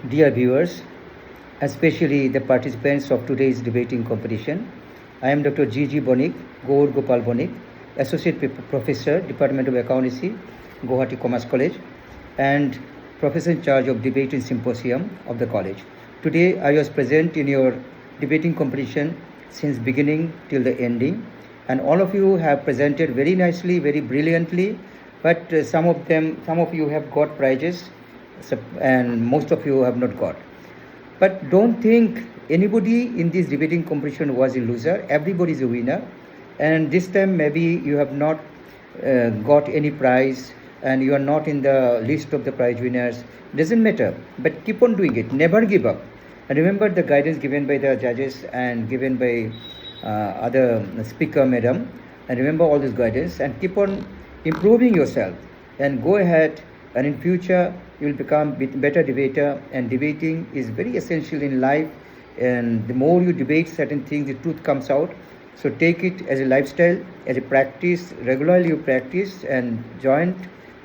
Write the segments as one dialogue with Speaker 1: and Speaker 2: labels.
Speaker 1: dear viewers, especially the participants of today's debating competition. I am Dr. G. Bonik, Gaur Gopal Bonik, Associate Professor, Department of Accountancy, Gauhati Commerce College, and Professor in charge of Debating Symposium of the college. Today, I was present in your debating competition since beginning till the ending, and all of you have presented very nicely, very brilliantly, but some of you have got prizes, and most of you have not got. But don't think anybody in this debating competition was a loser. Everybody is a winner. And this time maybe you have not got any prize and you are not in the list of the prize winners. Doesn't matter. But keep on doing it. Never give up. And remember the guidance given by the judges and given by other speaker madam. And remember all this guidance and keep on improving yourself. And go ahead, and in future you will become better debater, and debating is very essential in life, and the more you debate certain things, the truth comes out. So take it as a lifestyle, as a practice. Regularly you practice and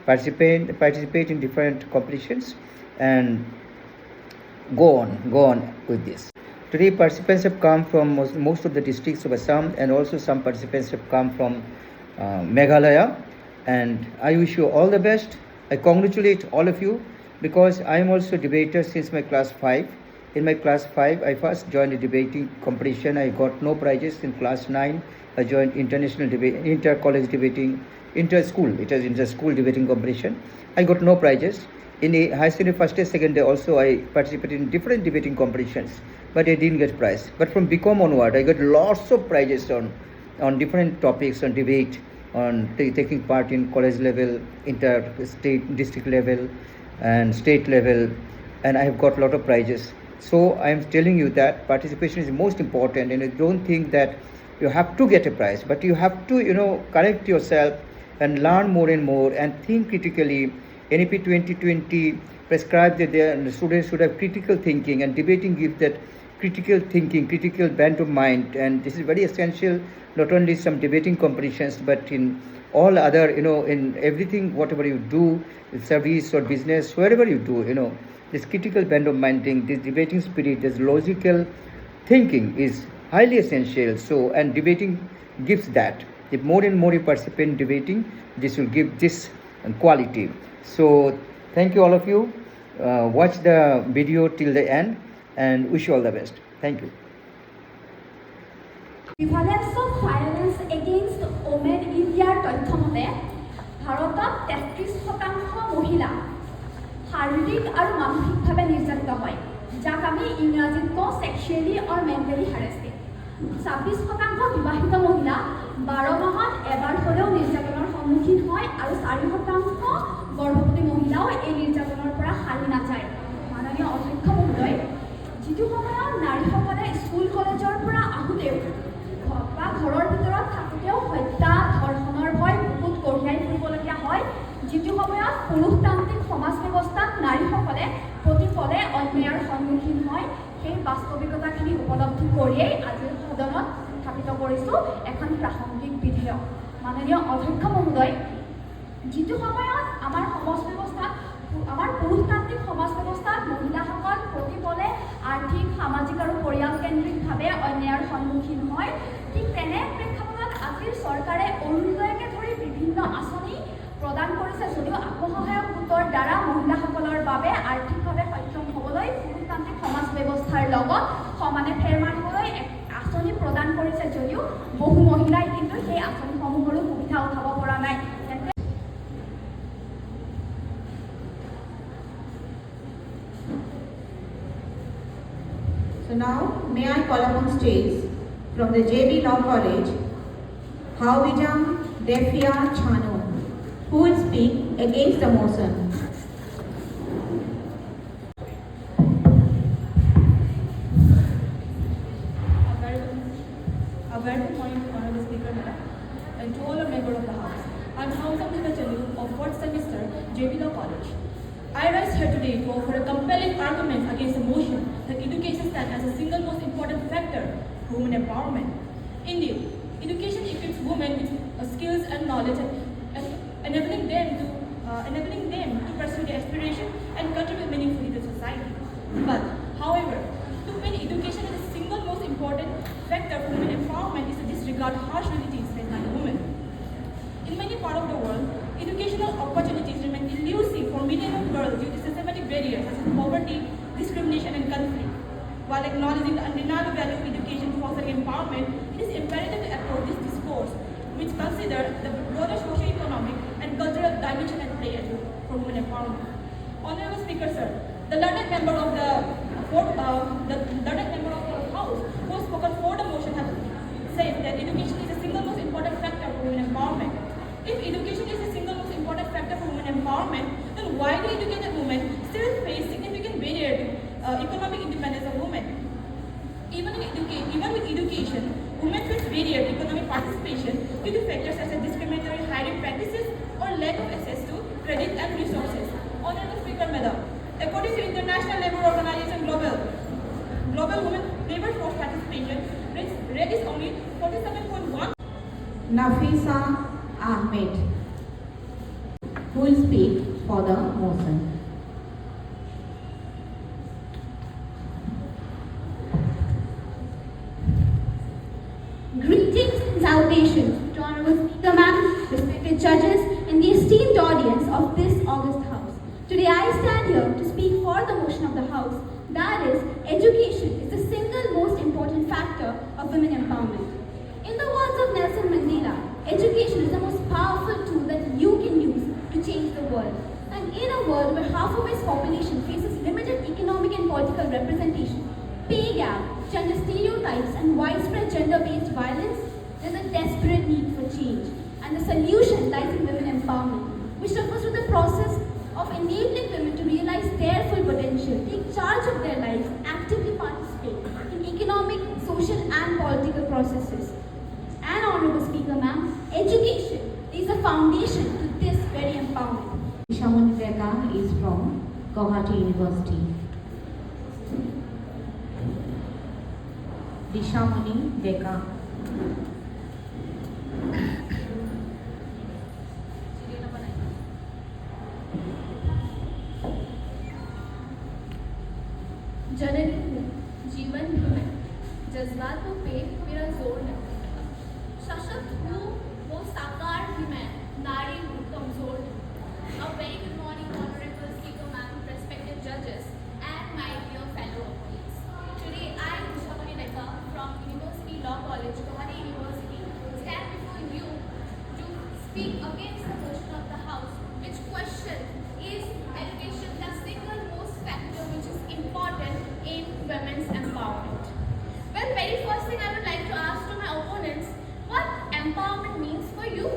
Speaker 1: participate in different competitions, and go on with this. Today participants have come from most of the districts of Assam, and also some participants have come from Meghalaya, and I wish you all the best. I congratulate all of you because I am also a debater since my class 5. In my class 5, I first joined a debating competition. I got no prizes. In class 9, I joined inter-college debating, inter-school debating competition. I got no prizes. In a high school first day, second day also, I participated in different debating competitions, but I didn't get prize. But from BCom onward, I got lots of prizes on different topics, on debate, on taking part in college level, inter-state, district level, and state level, and I have got a lot of prizes. So I am telling you that participation is most important, and I don't think that you have to get a prize, but you have to, correct yourself and learn more and more and think critically. NEP 2020 prescribed that the students should have critical thinking, and debating gives that critical thinking, critical bent of mind, and this is very essential, not only some debating competitions, but in all other, in everything, whatever you do, service or business, wherever you do, this critical bent of mind thing, this debating spirit, this logical thinking is highly essential. So, and debating gives that. If more and more you participate in debating, this will give this quality. So, thank you all of you. Watch the video till the end, and wish you all the best. Thank you.
Speaker 2: Prevalence of violence against women Indiaৰ তথ্য মতে ভাৰতত 33% মহিলা শাৰীৰিক আৰু মানসিকভাৱে নিৰ্যাতিত হয়, যাক আমি ইংৰাজীত কওঁ সেক্সুৱেলি অৰ মেণ্টেলি হাৰেছমেণ্ট। 26% বিবাহিত মহিলা 12 মাহত এবাৰ হ'লেও নিৰ্যাতনৰ সন্মুখীন হয়, আৰু 4% গৰ্ভৱতী মহিলাও এই নিৰ্যাতনৰ পৰা সাৰি নাযায়। মাননীয় অধ্যক্ষ মহোদয়, যিটো সময়ত নাৰীসকলে স্কুল কলেজৰ পৰা আহোঁতেও বা ঘৰৰ ভিতৰত থাকোঁতেও হত্যা ধৰ্ষণৰ ভয় বুকুত কঢ়িয়াই ফুৰিবলগীয়া হয়, যিটো সময়ত পুৰুষতান্ত্ৰিক সমাজ ব্যৱস্থাত নাৰীসকলে প্ৰতিপদে অন্যায়ৰ সন্মুখীন হয়, সেই বাস্তৱিকতাখিনি উপলব্ধি কৰিয়েই আজিৰ সদনত স্থাপিত কৰিছোঁ এখন প্ৰাসংগিক বিধেয়ক। মাননীয় অধ্যক্ষ মহোদয়, যিটো সময়ত আমাৰ সমাজ ব্যৱস্থাত, আমাৰ পুৰুষতান্ত্ৰিক সমাজ ব্যৱস্থাত মহিলাসকল প্ৰতিপদে আৰ্থিক, সামাজিক আৰু পৰিয়ালকেন্দ্ৰিকভাৱে অন্যায়ৰ সন্মুখীন হয়, ঠিক তেনে প্ৰেক্ষাপটত আজিৰ চৰকাৰে অৰুণোদয়কে ধৰি বিভিন্ন আঁচনি প্ৰদান কৰিছে, যদিও আত্মসহায়ক গোটৰ দ্বাৰা মহিলাসকলৰ বাবে আৰ্থিকভাৱে সক্ষম হ'বলৈ পুৰুষতান্ত্ৰিক সমাজ ব্যৱস্থাৰ লগত সমানে ফেৰ মাৰিবলৈ আঁচনি প্ৰদান কৰিছে, যদিও বহু মহিলাই কিন্তু সেই আঁচনিসমূহৰো সুবিধা উঠাব পৰা নাই।
Speaker 3: So now, may I call upon stage from the JB Law College, Hawidam Defia Chano, who will speak against the motion.
Speaker 4: A very good morning, Honorable Speaker Madam, and to all the members of the House. I am Hausa Chalu of 4th semester, JB Law College. I rise here today to offer a compelling argument against the motion that education stands as a single most important factor for women empowerment. Indeed, education equips women with skills and knowledge, and enabling them to pursue their aspiration and contribute meaningfully to society. While acknowledging the undeniable value of education for empowerment, it is imperative to approach this discourse, which considers the broader socio-economic and cultural dimension at play for women empowerment. Honorable Speaker, sir, the learned member of the House who has spoken for the motion has said that education is the single most important factor for women empowerment. If education is the single most important factor for women empowerment, then why do educated women still face significant barrier to economic independence of women? Even with education, women face barrier to economic participation due to factors such as discriminatory hiring practices or lack of access to credit and resources. Honorable Speaker, Madam, according to International Labour Organization Global Women Labour Force Participation rate is only 47.1.
Speaker 3: Nafisa Ahmed, who will speak for the motion.
Speaker 2: Greetings and salutations to Honorable Speaker Ma'am, respected judges, and the esteemed audience of this august House. Today I stand here to speak for the motion of the House, that is, education is the single most important factor of women empowerment. In the words of Nelson Mandela, education is the most powerful tool that you can use to change the world. And in a world where half of its population faces limited economic and political representation, pay gap, gender stereotypes, and widespread gender-based violence, there's a desperate need for change. And the solution lies in women empowerment, which refers to the process of enabling women to realize their full potential, take charge of their lives, actively participate in economic, social, and political processes. And Honorable Speaker, ma'am, education is the foundation to this very empowerment.
Speaker 3: Dishamoni Deka is from Gauhati University. Dishamoni Deka.
Speaker 2: जननी हूँ, जीवन हूँ मैं, जज्बातों पे मेरा जोर है। सशक्त हूँ, वो साकार ही मैं, नारी हूँ, कमजोर हूँ। A very good morning, Honorable Speaker Ma'am, respected judges, and my dear fellow colleagues. Today, I, Dishamoni Deka, from University Law College, Gauhati University, stand before you to speak against the motion of the House, which questions is education the single most factor which is important in women's empowerment. Well, very first thing I would like to ask to my opponents, what empowerment means for you?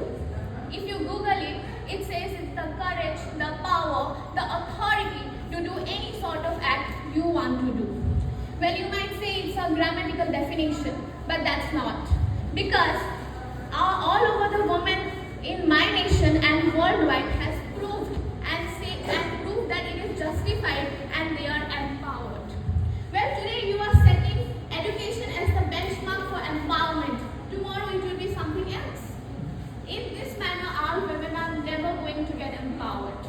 Speaker 2: If you Google it, it says it's the courage, the power, the authority to do any sort of act you want to do. Well, you might say it's a grammatical definition, but that's not. Because all over the women in my nation and worldwide has proved that it is justified and they are empowered. Well, today you are setting education as the benchmark for empowerment. Tomorrow it will be something else. In this manner, our women are never going to get empowered.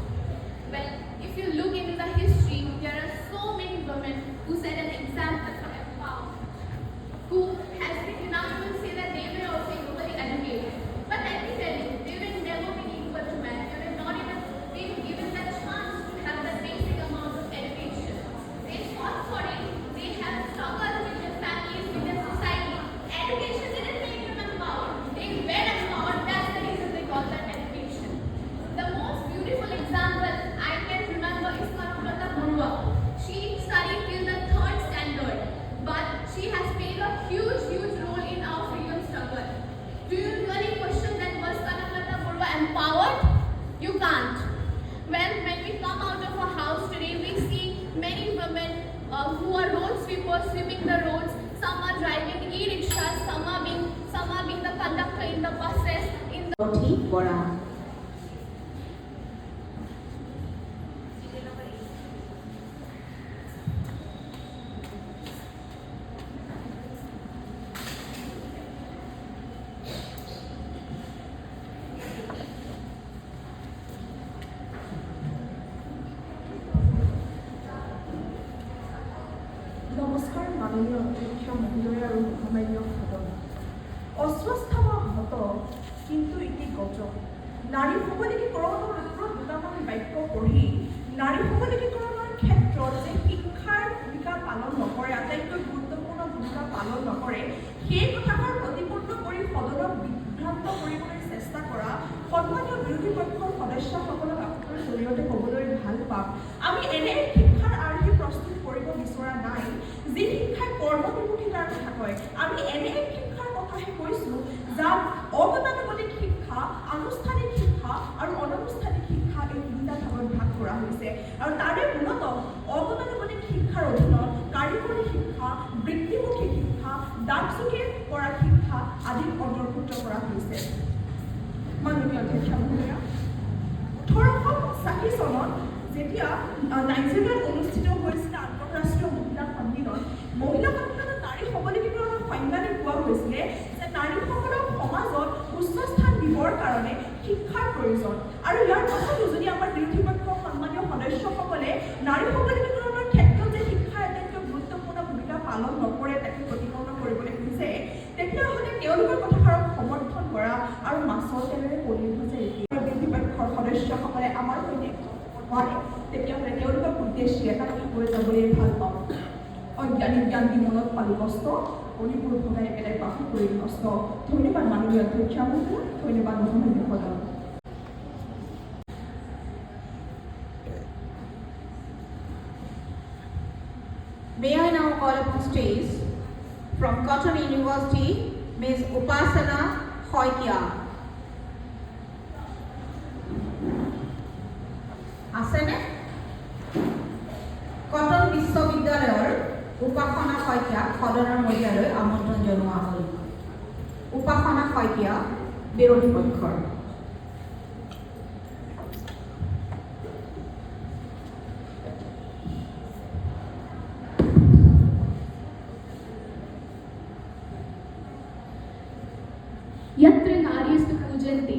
Speaker 2: Well, if you look into the history, there are so many women who set an example for empowerment, who has been enough to say that they were also equally educated. But let me tell you, they will never be equal to men. They will not even be given the chance to have the basic amount of education. They fought for it. They have struggled with their families, with their society. Education didn't make them empowered. They were empowered. That's the reason they call that education. The most beautiful example I can remember is Barooah. She studied till the 3rd standard, but she has played a huge role in our freedom struggle. Do you really question that was Barooah empowered? You can't. Well, when we come out of our house today, we see many women who are road sweepers sweeping the roads. Some are driving e-rickshaws, some are being the conductor in the buses.
Speaker 3: Bora.
Speaker 5: নমস্কাৰ মাননীয় অধ্যক্ষ মহোদয় আৰু মহামান্য সদন অস্বস্থাৱত কিন্তু ইতি গজ নাৰী সবলীকৰণৰ ওপৰত দুটামান বাক্য পঢ়ি নাৰী সবলীকৰণৰ ক্ষেত্ৰত যে শিক্ষাৰ ভূমিকা পালন নকৰে আটাইতকৈ পালন নকৰে সেই কথাষাৰ প্ৰতিপন্ন কৰি সদনক বিভ্ৰান্ত কৰিবলৈ চেষ্টা কৰা সন্মানীয় বিৰোধী পক্ষৰ সদস্যসকলক আপোনাৰ জৰিয়তে ক'বলৈ ভাল পাম আমি এনে শিক্ষাৰ আৰ্হি প্ৰস্তুত কৰিব বিচৰা নাই যি শিক্ষাই কৰ্মবিমুখিতাৰ কথা কয় আমি এনে শিক্ষাৰ কথাহে কৈছোঁ যাক অগতানুগতিক শিক্ষা আনুষ্ঠানিক শিক্ষা আৰু অনানুষ্ঠানিক শিক্ষা এই তিনিটা ভাগত ভাগ কৰা হৈছে আৰু তাৰে মূলতঃ অগতানুগতিক শিক্ষাৰ অধীনত কাৰিকৰী শিক্ষা বৃত্তিমুখী শিক্ষা ডাকযোগে কৰা শিক্ষা আদি অন্তৰ্ভুক্ত কৰা হৈছে মাননীয় অধ্যক্ষ মহোদয়া 1860 চনত যেতিয়া নাইজেৰিয়াত অনুষ্ঠিত হৈছিল আন্তঃৰাষ্ট্ৰীয় মহিলা সন্মিলন নাৰী সবলীকৰণৰ সংজ্ঞানে কোৱা হৈছিলে যে নাৰীসকলক সমাজত উচ্চ স্থান দিবৰ কাৰণে শিক্ষাৰ প্ৰয়োজন আৰু ইয়াৰ পাছতো যদি আমাৰ বিৰোধী পক্ষৰ সন্মানীয় সদস্যসকলে নাৰী সবলীকৰণৰ ক্ষেত্ৰত যে শিক্ষাৰ আটাইতকৈ গুৰুত্বপূৰ্ণ ভূমিকা পালন নকৰে তাকে প্ৰতিপন্ন কৰিবলৈ খুজিছে তেতিয়াহ'লে তেওঁলোকৰ কথাষাৰক সমৰ্থন কৰা আৰু মাছৰ তেলেৰে পনীৰ ভজা বিৰোধী পক্ষৰ সদস্যসকলে আমাৰ সৈতে নোৱাৰে তেতিয়াহ'লে তেওঁলোকক উদ্দেশ্যে এটা কথা কৈ যাবলৈ ভাল পাওঁ অজ্ঞানিক জ্ঞান মনত পালো কষ্ট অলিপুৰ ভগাই পেলাই বাসু কৰি নষ্ট ধন্যবাদ মাননীয় অধ্যক্ষ মহোদয় ধন্যবাদ মহামান্য সদন
Speaker 3: May I now call upon stage from Cotton University, Ms. Upasana Hoikia. Asane? Cotton Vishwavidyalয়ৰ Upasana Hoikia সদনৰ মজিয়ালৈ আমন্ত্ৰণ জনোৱা হ'ল। Upasana Hoikia বিৰোধী পক্ষৰ
Speaker 2: यत्र नारीस्तु पूजन्ते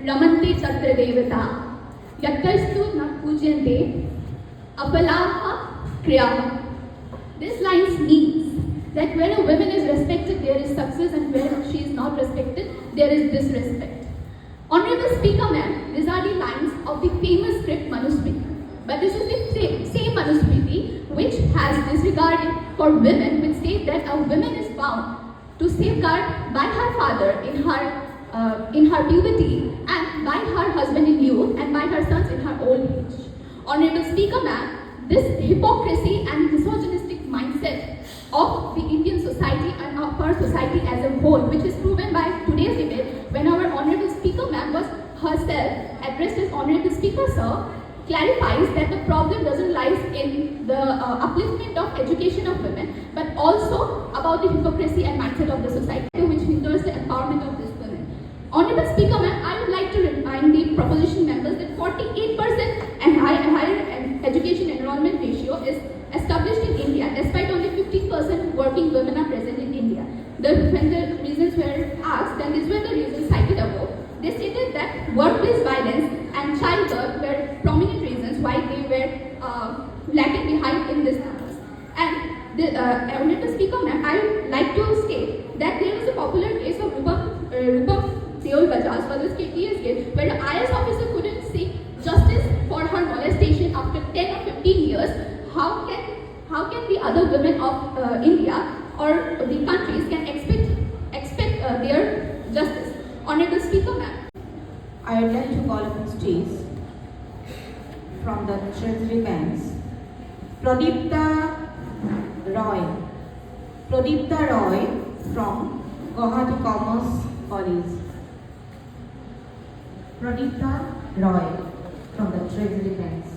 Speaker 2: रमन्ते तत्र देवता यत्रस्तु न पूजन्ते अपलाः क्रियाः. This line means that where a woman is respected, there is success, and where she is not respected, there is disrespect. Honorable Speaker Ma'am, these are the lines of the famous script Manusmriti. But this is the same Manusmriti which has disregarded for women, which state that a woman is bound to safeguard by her father in her puberty and by her husband in youth and by her sons in her old age. Honorable Speaker Ma'am, this hypocrisy and misogynistic mindset of the Indian society and of our society as a whole, which is proven by today's debate when our Honorable Speaker Ma'am was herself addressed as Honorable Speaker Sir, clarifies that the problem doesn't lie in the upliftment of education of women, but also about the hypocrisy and mindset of the society which hinders the empowerment of these women. Honorable Speaker Ma'am, I would like to remind the proposition members that 48% and higher education enrollment ratio is established in India, despite only 15% working women are present in India. When the reasons were asked, then these were the reasons cited above. They stated that workplace violence and childbirth were prominent reasons why they were lagging behind in this numbers. And Honorable Speaker Ma'am, I would like to state that there is a popular case of Rupam Deol Bajaj versus KTS case where the IS officer couldn't seek justice for her molestation after 10 or 15 years. How can the other women of India or the countries can expect their justice? Honorable Speaker Ma'am,
Speaker 3: I would like to call upon stage from the Treasury Banks, Pradipta Roy from Gauhati Commerce College. Pradipta Roy from the Treasury Banks.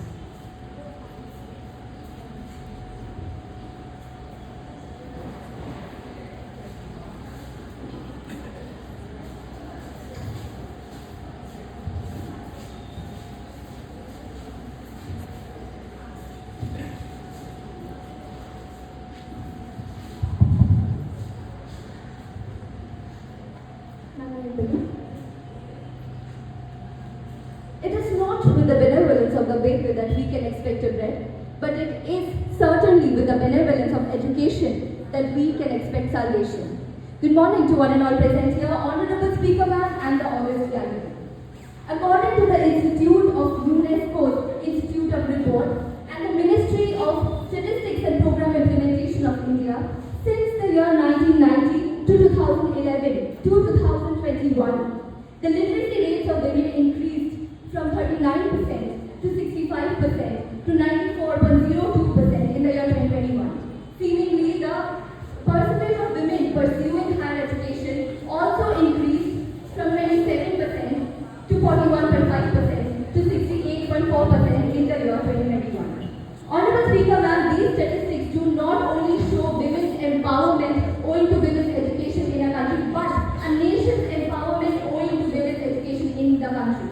Speaker 2: it is not with the benevolence of the baker that we can expect a bread, but it is certainly with the benevolence of education that we can expect salvation. Good morning to one and all present here, Honorable Speaker Ma'am and the August Gallery. According to the Institute of UNESCO's Institute of Report and the Ministry of Statistics and Program Implementation of India, since the year 1990 to 2011 to 2021, the literacy rates of women increased from 39% to 65% to 94.02% in the year 2021. Seemingly, the percentage of women pursuing higher education also increased from 27% to 41.5% to 68.4% in the year 2021. Honorable Speaker, ma'am, these statistics do not only show women's empowerment owing to women's education in a country, but a nation's empowerment owing to women's education in the country.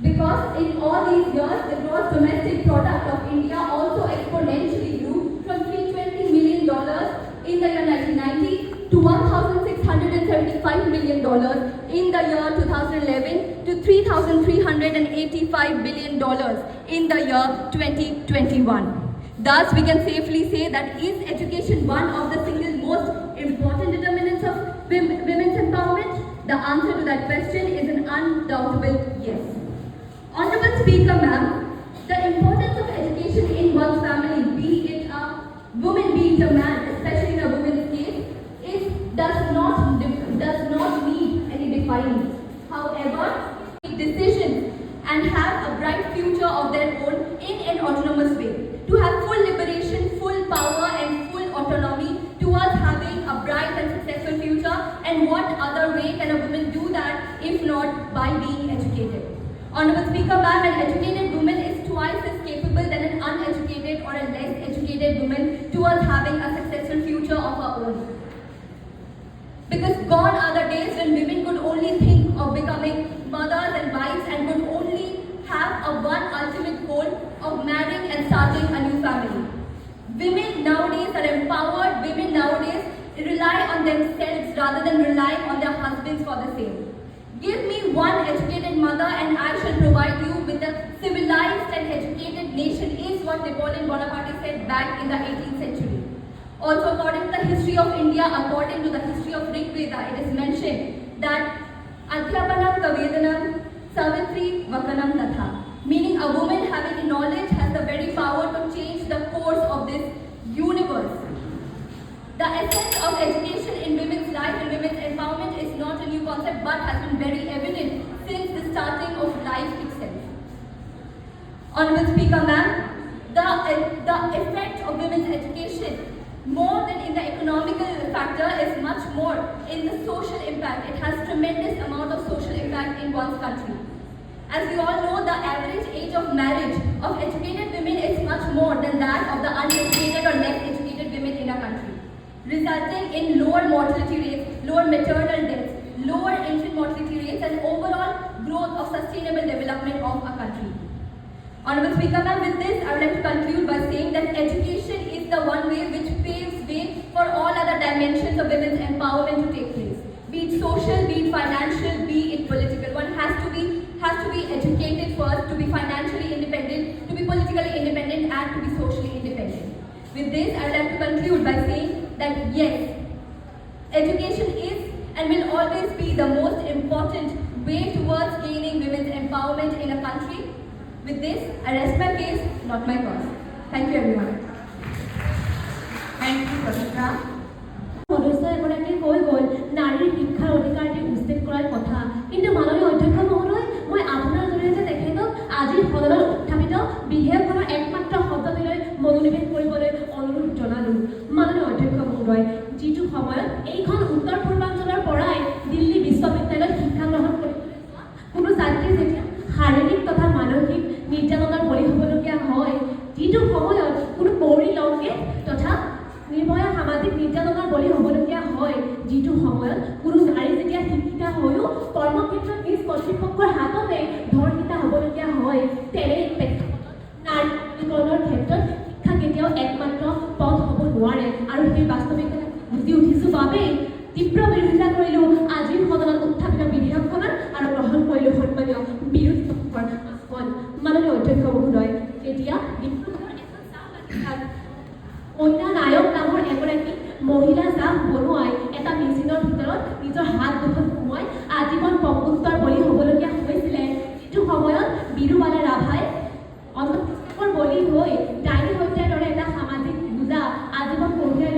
Speaker 2: Because in all these years, the gross domestic product of India also exponentially grew from $320 million in the year 1990 to $1,675 million in the year 2011 to $3,385 billion in the year 2021. Thus, we can safely say that is education one of the single most important determinants of women's empowerment? The answer to that question is an undoubtable yes. Honorable Speaker, ma'am, the importance of education in one's family, be it a woman, be it a man, especially in a woman's case, does not need any defining. However, make decisions and have a bright future of their own in an autonomous way. To have full liberation, full power and full autonomy towards having a bright and successful future, and what other way can a woman do that if not by being educated? Honorable Speaker, ma'am, an educated woman is twice as capable than an uneducated or a less educated woman towards having a successful future of her own. Because gone are the days when women could only think of becoming mothers and wives and could only have a one ultimate goal of marrying and starting a new family. Women nowadays are empowered. Women nowadays rely on themselves rather than relying on their husbands for the same. Give me one educated mother and I shall provide you with a civilized and educated nation, is what Napoleon Bonaparte said back in the 18th century. Also, according to the history of India, according to the history of Rig Veda, it is mentioned that Adhyapanam Kavedanam Savitri Vakanam Tatha, meaning a woman having knowledge has the very power to change the course of this universe. The essence of education in women's life and women's empowerment is not a new concept but has been very evident since the starting of life itself. Honorable Speaker, ma'am, the effect of women's education, more than in the economical factor, is much more in the social impact. It has tremendous amount of social impact in one's country. As we all know, the average age of marriage of educated women is much more than that of the uneducated or less educated women in our country, resulting in lower mortality rates, lower maternal deaths, lower infant mortality rates, and overall growth of sustainable development of a country. Honorable Speaker, ma'am, with this, I would like to conclude by saying that education is the one way which paves way for all other dimensions of women's empowerment to take place. Be it social, be it financial, be it political. One has to be educated first to be financially independent, to be politically independent, and to be socially independent. With this, I would like to conclude by saying that yes, education is and will always be the most important way towards gaining women's empowerment in a country. With this, I rest my case, not my cause. Thank you, everyone.
Speaker 3: Thank you, Pavitra.
Speaker 6: সদস্য এগৰাকী কৈ গ'ল নাৰীৰ শিক্ষাৰ অধিকাৰটি উচ্ছেদ কৰাৰ কথা, কিন্তু মাননীয় অধ্যক্ষ মহোদয়, মই আপোনাৰ জৰিয়তে তেখেতক আজিৰ সদনত উত্থাপিত বিধেয়কখনৰ একমাত্ৰ শব্দটিলৈ মনোনিৱেশ কৰিবলৈ অনুৰোধ জনালোঁ। মাননীয় অধ্যক্ষ মহোদয়, যিটো সময়ত এইখন উত্তৰ পূৰ্বাঞ্চলৰ পৰাই দিল্লী বিশ্ববিদ্যালয়ত শিক্ষা গ্ৰহণ কৰিবলৈ যোৱা কোনো ছাত্ৰী যেতিয়া শাৰীৰিক তথা মানসিক নিৰ্যাতনাৰ বলি হ'বলগীয়া হয়, যিটো সময়ত কোনো পৌৰী লংকে তথা নিৰ্ভয়া সামাজিক নিৰ্যাতনাৰ বলি হ'বলগীয়া হয়, যিটো সময়ত কোনো নাৰী যেতিয়া শিক্ষিতা হৈও কৰ্মক্ষেত্ৰত নিজ কৰ্তৃপক্ষৰ হাততে ধৰ্ষিতা হ'বলগীয়া হয়, তেনে নাৰীকৰণৰ ক্ষেত্ৰত শিক্ষা কেতিয়াও একমাত্ৰ পথ হ'ব নোৱাৰে। আৰু সেই বাস্তৱিকতা বুজি উঠিছোঁ বাবেই তীব্ৰ বিৰোধিতা কৰিলোঁ আজিৰ সদনত উত্থাপিত বিধেয়কখনৰ আৰু গ্ৰহণ কৰিলোঁ সন্মানীয় বিৰোধী পক্ষৰ আসন। মাননীয় অধ্যক্ষ মহোদয়, এতিয়া কন্যা নায়ক নামৰ এগৰাকী মহিলা জাপ বনোৱাই এটা মেচিনৰ ভিতৰত নিজৰ হাত দুখন সোমোৱাই আজীৱন পংগুত্বৰ বলি হ'বলগীয়া হৈছিলে, যিটো সময়ত বিৰুবালা ৰাভাই অন্ধবিশ্বাসৰ বলি হৈ ডাইনী হত্যাৰ দৰে এটা সামাজিক বোজা আজীৱন কঢ়িয়াই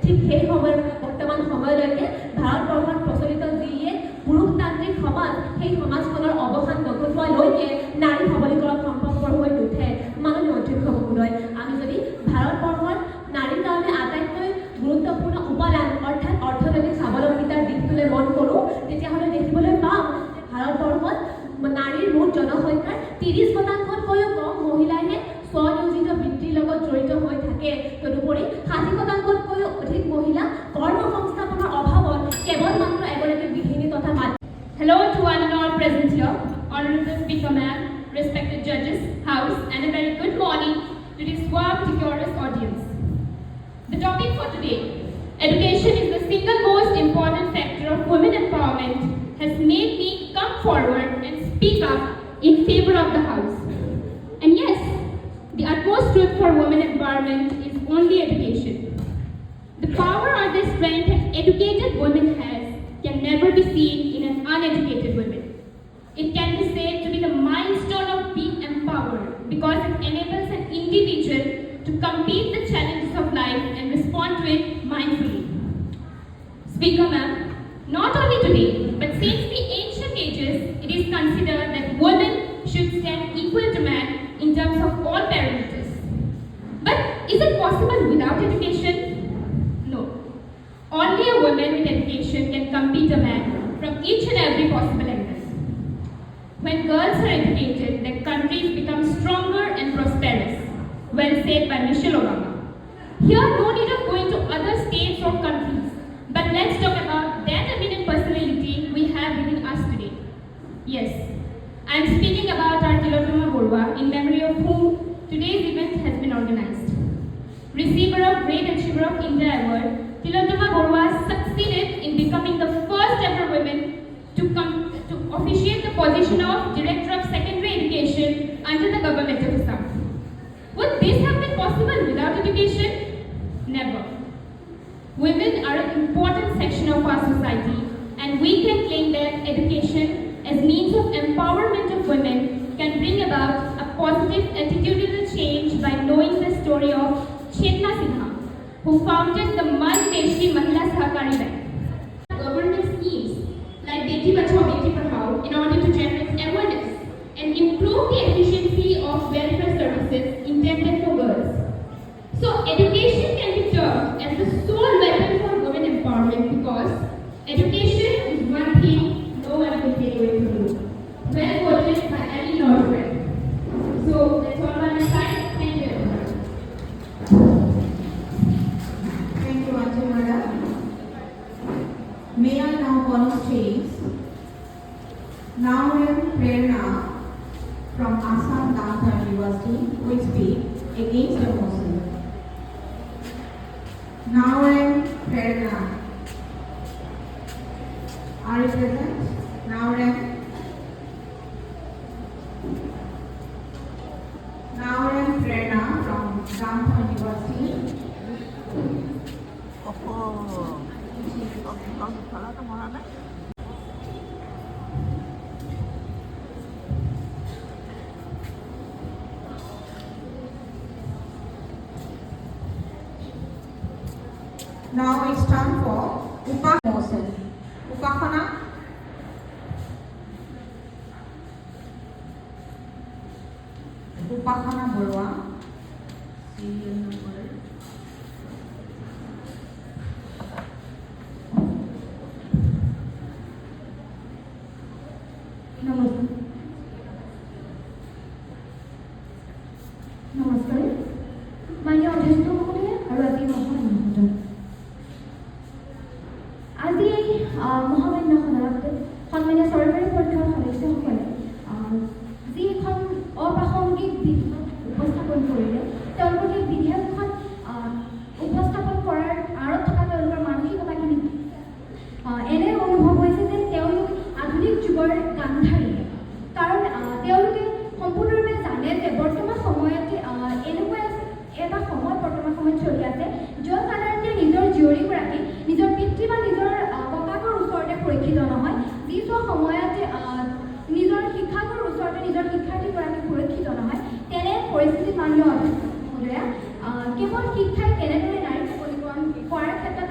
Speaker 6: ঠিক সেই সময়ৰ বৰ্তমান সময়লৈকে ভাৰতবৰ্ষত প্ৰচলিত যিয়ে পুৰুষতান্ত্ৰিক সমাজ সেই সমাজখনৰ অৱসান নঘটোৱালৈকে নাৰী সবলীকৰণ সম্ভৱপৰ হৈ নুঠে। মাননীয় অধ্যক্ষ মহোদয়, আমি যদি ভাৰতবৰ্ষত নাৰীৰ কাৰণে আটাইতকৈ গুৰুত্বপূৰ্ণ উপাদান অৰ্থাৎ অৰ্থনৈতিক স্বাৱলম্বিতাৰ দিশটোলৈ মন কৰোঁ, তেতিয়াহ'লে দেখিবলৈ পাম যে ভাৰতবৰ্ষত নাৰীৰ মুঠ জনসংখ্যাৰ 30%তকৈও কম মহিলাইহে স্বনিয়োজিত বৃত্তিৰ লগত জড়িত হৈ থাকে। তদুপৰি 60%তকৈও অধিক মহিলা কৰ্মসংস্থাপনৰ অভাৱত কেৱল মাত্ৰ এগৰাকী গৃহিণী তথা মাতৃ।
Speaker 7: Hello to one and all present here, Honorable Speaker Ma'am, respected judges, House, and a very good morning to this warm, decorous audience. The topic for today, education is the single most important factor of women empowerment, has made me come forward and speak up in favor of the House. And yes, the utmost truth for women empowerment is only education. The power or the strength an educated woman has can never be seen in an uneducated woman. It can be said to be the milestone of being empowered because it enables an individual to compete the challenges of life and respond to it mindfully. Speaker Ma'am, not only today, but since the ancient ages, it is considered that women should stand equal to men in terms of all parameters. But is it possible without education? No. Only a woman with education can compete a man from each and every possible angle. When girls are educated, their countries become stronger and prosperous. Well said by Michelle Obama. Here, no need of going to other states or countries, but let's talk about that eminent personality we have within us today. Yes, I am speaking about our Tilattama Barooah, in memory of whom today's event has been organized. Receiver of Great Achiever of India Award, Tilattama Barooah succeeded in becoming the first ever woman to officiate the position of Director of Secondary Education under the government of Assam. Would this have been possible without education? Never. Women are an important section of our society, and we can claim that education as means of empowerment of women can bring about a positive attitudinal change by knowing the story of Chetna Sinha, who founded the Mandeshi Mahila Sahakari Bank. Government schemes like Beti Bachao Beti Padhao in order to generate awareness and improve the efficiency of welfare services intended for girls. So education can be termed as the sole weapon for women empowerment because education is one thing no one can take away from you. Well quoted by Annie Northwell. So that's all on my side. Thank you.
Speaker 3: Thank you, Auntie Madam. May I now call on stage Naurem Prerna from Assam Lahkar University who will speak against the motion. Naurem Prerna. Are you present? Naurem. Naurem Prerna from Lahkar University. Now it's time for motion. Upakana. Upakana Barooah. Serial number.
Speaker 6: নমস্কাৰ মাননীয় অধ্যক্ষ মহোদয় আৰু আজি মহামান্য মহোদয়, আজি এই মহামান্য সদনত সন্মানীয় চৰকাৰী পৰীক্ষাৰ সদস্যসকলে যি এখন অপ্ৰাসংগিক বিধেয়ক উপস্থাপন কৰিলে, তেওঁলোকে বিধেয়কখন উপস্থাপন কৰাৰ আঁৰত থকা তেওঁলোকৰ মানসিকতাখিনি এনে অনুভৱ হৈছে যে তেওঁলোক আধুনিক যুগৰ গান্ধাৰী। কাৰণ তেওঁলোকে সম্পূৰ্ণৰূপে জানে যে বৰ্তমান সময়তে এনেকুৱা এটা সময় বৰ্তমান সময়ত চলি আছে য'ত সাধাৰণতে নিজৰ জীয়ৰীগৰাকী নিজৰ পিতৃ বা নিজৰ ককাকৰ ওচৰতে সুৰক্ষিত নহয়, যিটো সময়তে নিজৰ শিক্ষকৰ ওচৰতে নিজৰ শিক্ষাৰ্থীগৰাকী সুৰক্ষিত নহয়। তেনে পৰিস্থিতিত মাননীয় অধ্যক্ষ মহোদয়া কেৱল শিক্ষাই কেনেদৰে নাৰী সবলীকৰণ কৰাৰ ক্ষেত্ৰত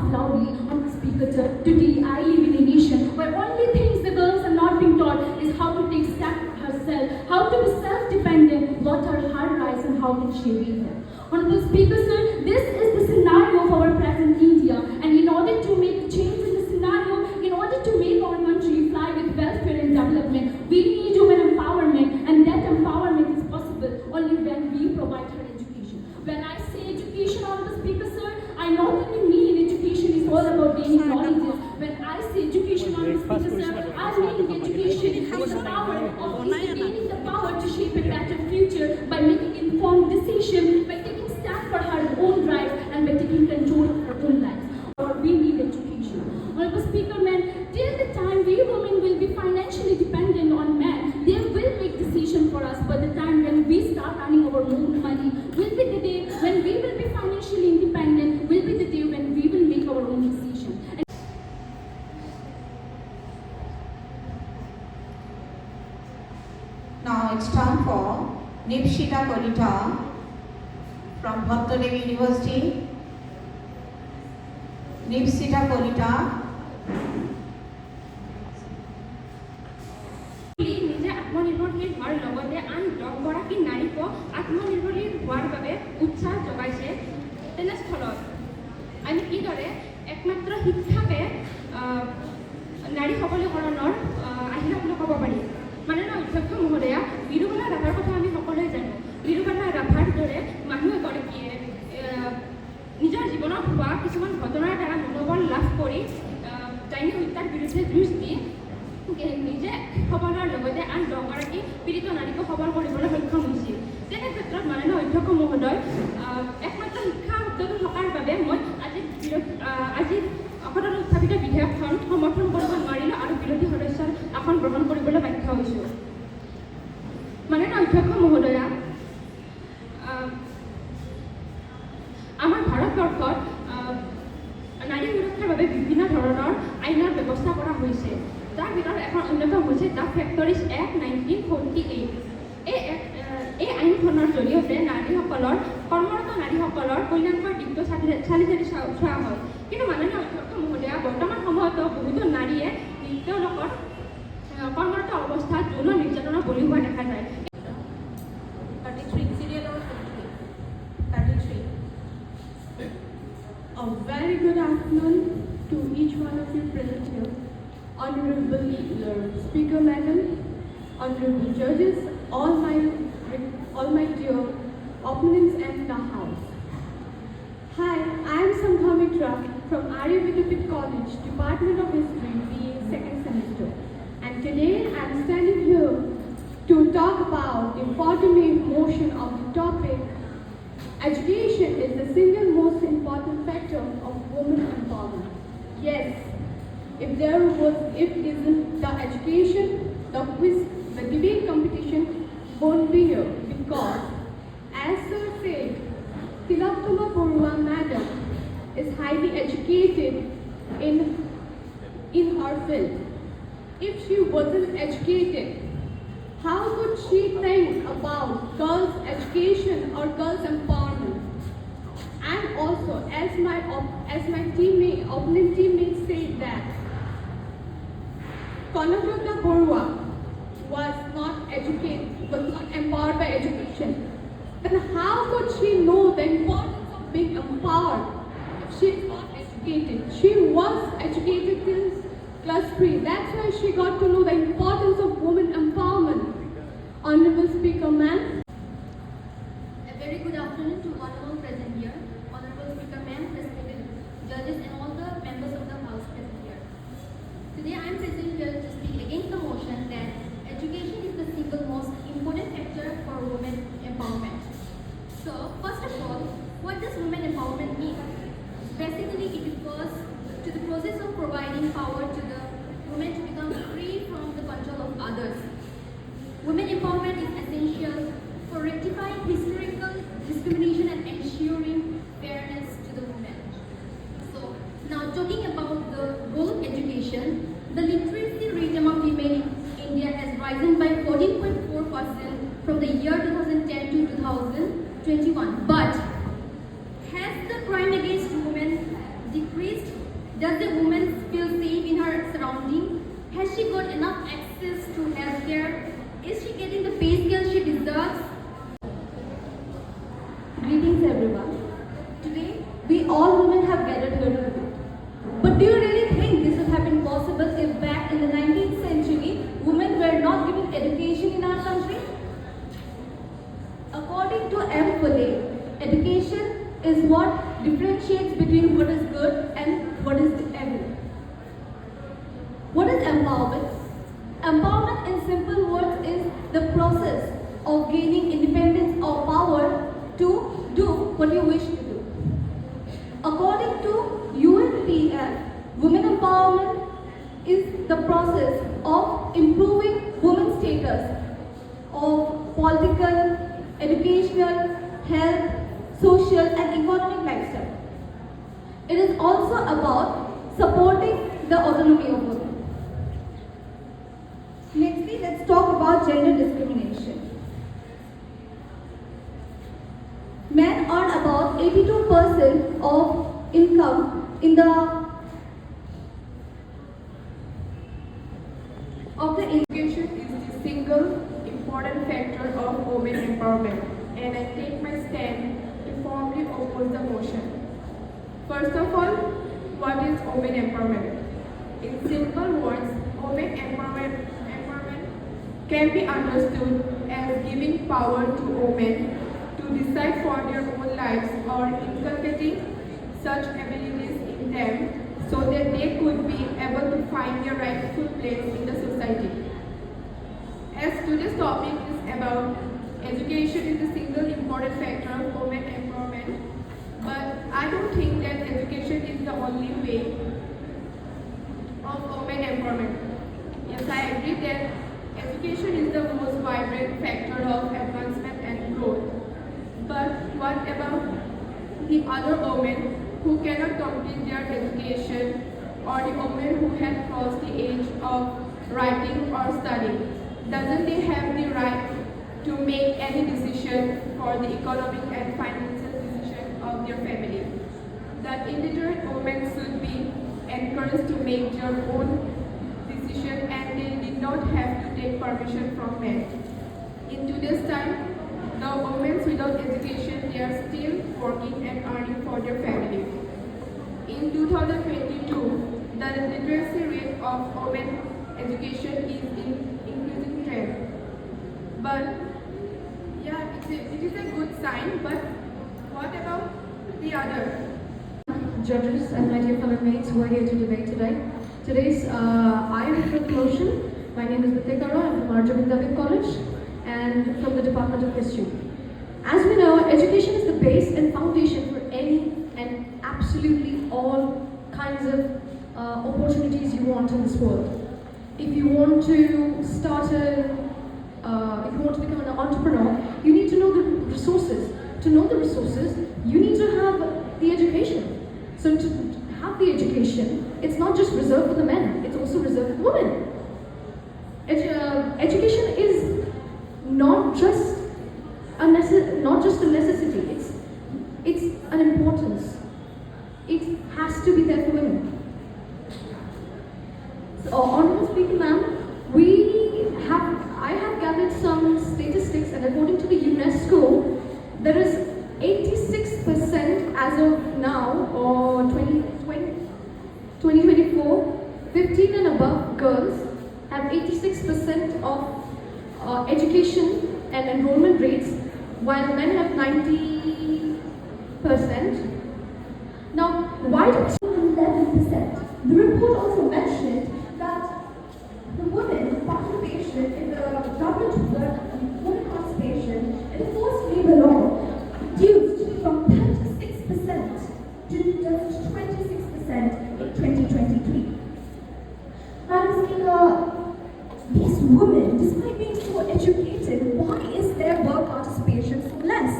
Speaker 6: laugh loudly on the speaker turn. Today, I live in a nation where only things the girls are not being taught is how to take stand for herself, how to be self-dependent, what are her rights and how can she read them. Honorable Speaker, sir, this is the scenario of our present India, and in order to make a change in the scenario, in order to make our country fly with welfare and development, we need women empowerment, and that empowerment is possible only when we provide her education. When I say education, Honorable Speaker, sir, I not only mean education is all about gaining knowledge. When I say education, Honorable Speaker, sir, I mean education is the power of gaining the power to shape a better future by making informed decisions, by taking stand for her own rights, and by taking control of her own life. Or we need education. Honorable Speaker, man, till the time we women will be financially dependent on men, they will make decisions for us. By the time when we start earning our own money, will be the day when we will be financially independent, will be the day when we will make our own decisions.
Speaker 3: Now it's time for Nipshita Kolita from Bhattadev University. Nipshita Kolita.
Speaker 7: নিজে আত্মনিৰ্ভৰশীল হোৱাৰ লগতে আন 10গৰাকী নাৰীকো আত্মনিৰ্ভৰশীল হোৱাৰ বাবে উৎসাহ যোগাইছে। তেনেস্থলত আমি কিদৰে একমাত্ৰ শিক্ষাকে নাৰী সবলীকৰণৰ আহিলা বুলি ক'ব পাৰি। মাননীয় অধ্যক্ষ মহোদয়া, বিৰুবালা ৰাভাৰ কথা আমি সকলোৱে জানো। বিৰুবালা ৰাভাৰ দৰে মানুহ এগৰাকীয়ে নিজৰ জীৱনত হোৱা কিছুমান ঘটনাৰ দ্বাৰা মনোবল লাভ কৰি ডাইনী হত্যাৰ বিৰুদ্ধে যুঁজ দি নিজে সবল হোৱাৰ লগতে আন 10গৰাকী পীড়িত নাৰীকো সবল কৰিবলৈ সক্ষম হৈছিল। তেনে ক্ষেত্ৰত মাননীয় অধ্যক্ষ মহোদয়, একমাত্ৰ শিক্ষা শব্দটো থকাৰ বাবে মই আজি সদনত উত্থাপিত বিধেয়কখন সমৰ্থন কৰিব নোৱাৰিলোঁ আৰু বিৰোধী সদস্যৰ আসন গ্ৰহণ কৰিবলৈ বাধ্য হৈছোঁ। মাননীয় অধ্যক্ষ মহোদয়া, আমাৰ ভাৰতবৰ্ষত নাৰী সুৰক্ষাৰ বাবে বিভিন্ন ধৰণৰ আইনৰ ব্যৱস্থা কৰা হৈছে। তাৰ ভিতৰত এখন অন্যতম হৈছে দ্য ফেক্টৰিজ এক্ট 1948। এই আইনখনৰ জৰিয়তে নাৰীসকলৰ কৰ্মৰত নাৰীসকলৰ কল্যাণকৰ দিশটো চালি চোৱা হয়। কিন্তু মাননীয় অধ্যক্ষ মহোদয়া, বৰ্তমান সময়তো বহুতো নাৰীয়ে তেওঁলোকৰ কৰ্মৰত অৱস্থাত যৌন নিৰ্যাতনৰ বলি হোৱা দেখা যায়।
Speaker 3: 33, serial number 33.
Speaker 4: A very good afternoon to each one of you present here. Honorable Speaker Madam, honorable judges, all my dear opponents and the house. Hi, I am Sangha Mitra from Arya Vidyapeeth College, Department of History, BA second semester. And today I am standing here to talk about the 40th motion of the topic. Education is the single most important factor of women empowerment. Yes, if isn't the education, the quiz, the debate competition won't be here because, as Sir said, Tilattama Barooah madam is highly educated in her field. If she wasn't educated, how could she think about girls' education or girls' empowerment? And also, as my opponent teammate said that Tilattama Barooah was not empowered by education, then how could she know the importance of being empowered if she is not educated? She was educated till class 3. That's why she got to know the importance of women empowerment. Honorable Speaker, ma'am.
Speaker 6: A very good afternoon to all present here, Honorable Speaker, ma'am, respected judges, and all the members of the House present here. Today I am present here to speak against the motion that education is the single most important factor for women empowerment. So, first of all, what does women empowerment mean? Basically, it refers to the process of providing power to the women to become free from the control of others. Women empowerment is essential for rectifying historical discrimination and ensuring fairness to the women. So, now talking about the role of education, the literacy rate among women in India has risen by 14.4% from the year 2010 to 2021. But has the crime against women decreased
Speaker 2: Does the woman feel safe in her surroundings? Has she got enough access to healthcare? Is she getting the pay scale she deserves?
Speaker 6: Greetings everyone. Today, we all women have gathered here today. But do you really think this would have been possible if back in the 19th century, women were not given education in our country? According to M. Fuller, education is what differentiates between what is good and what is evil. What is empowerment? Empowerment in simple words is the process of gaining independence or power to do what you wish to do. According to UNPF, women empowerment is the process of improving women's status of political, educational, health, social and economic lifestyle. It is also about supporting the autonomy of women. Nextly, let's talk about gender discrimination. Men earn about 82% of income in the
Speaker 8: Education is the single important factor of women empowerment, and I take my stand to formally oppose the motion. First of all, what is women empowerment? In simple words, women empowerment can be understood as giving power to women to decide for their own lives or inculcating such abilities in them so that they could be able to find their rightful place in the society. As today's topic is about education is the single important factor of women empowerment, but I don't think that education is the only way of women empowerment. Yes, I agree that education is the most vibrant factor of advancement and growth. But what about the other women who cannot complete their education, or the women who have crossed the age of writing or studying? Doesn't they have the right to make any decision for the economic and financial decision of their family? That illiterate women should be encouraged to make their own decision, and they did not have to take permission from men. In today's time, the women without education, they are still working and earning for their family. In 2022, the literacy rate of women education is in increasing trend. But yeah, it is a good sign, but what about the other?
Speaker 9: Judges and my dear fellow mates who are here to debate today. Today's I refer motion. My name is Lahkar Auditorium. I'm from Arjun College and from the Department of History. As we know, education is the base and foundation for any and absolutely all kinds of opportunities you want in this world. If you want to start if you want to become an entrepreneur, you need to know the resources. To know the resources, you need to have the education. So to have the education, it's not just reserved for the men, it's also reserved for women. Education is not just a necessity, it's an importance. It has to be there for women. So, Honorable Speaker Ma'am, I have gathered some statistics, and according to the UNESCO, there is 86% as of now, or 2024, 15 and above girls have 86% of education and enrollment rates, while men have 90%. Now, why do we
Speaker 6: 11%? The report also mentioned that the women participation in the government work, women participation in the forced labor law reduced from 36% to just 26% in 2023. Madam Speaker, these women, despite being so educated, why is their work participation so less?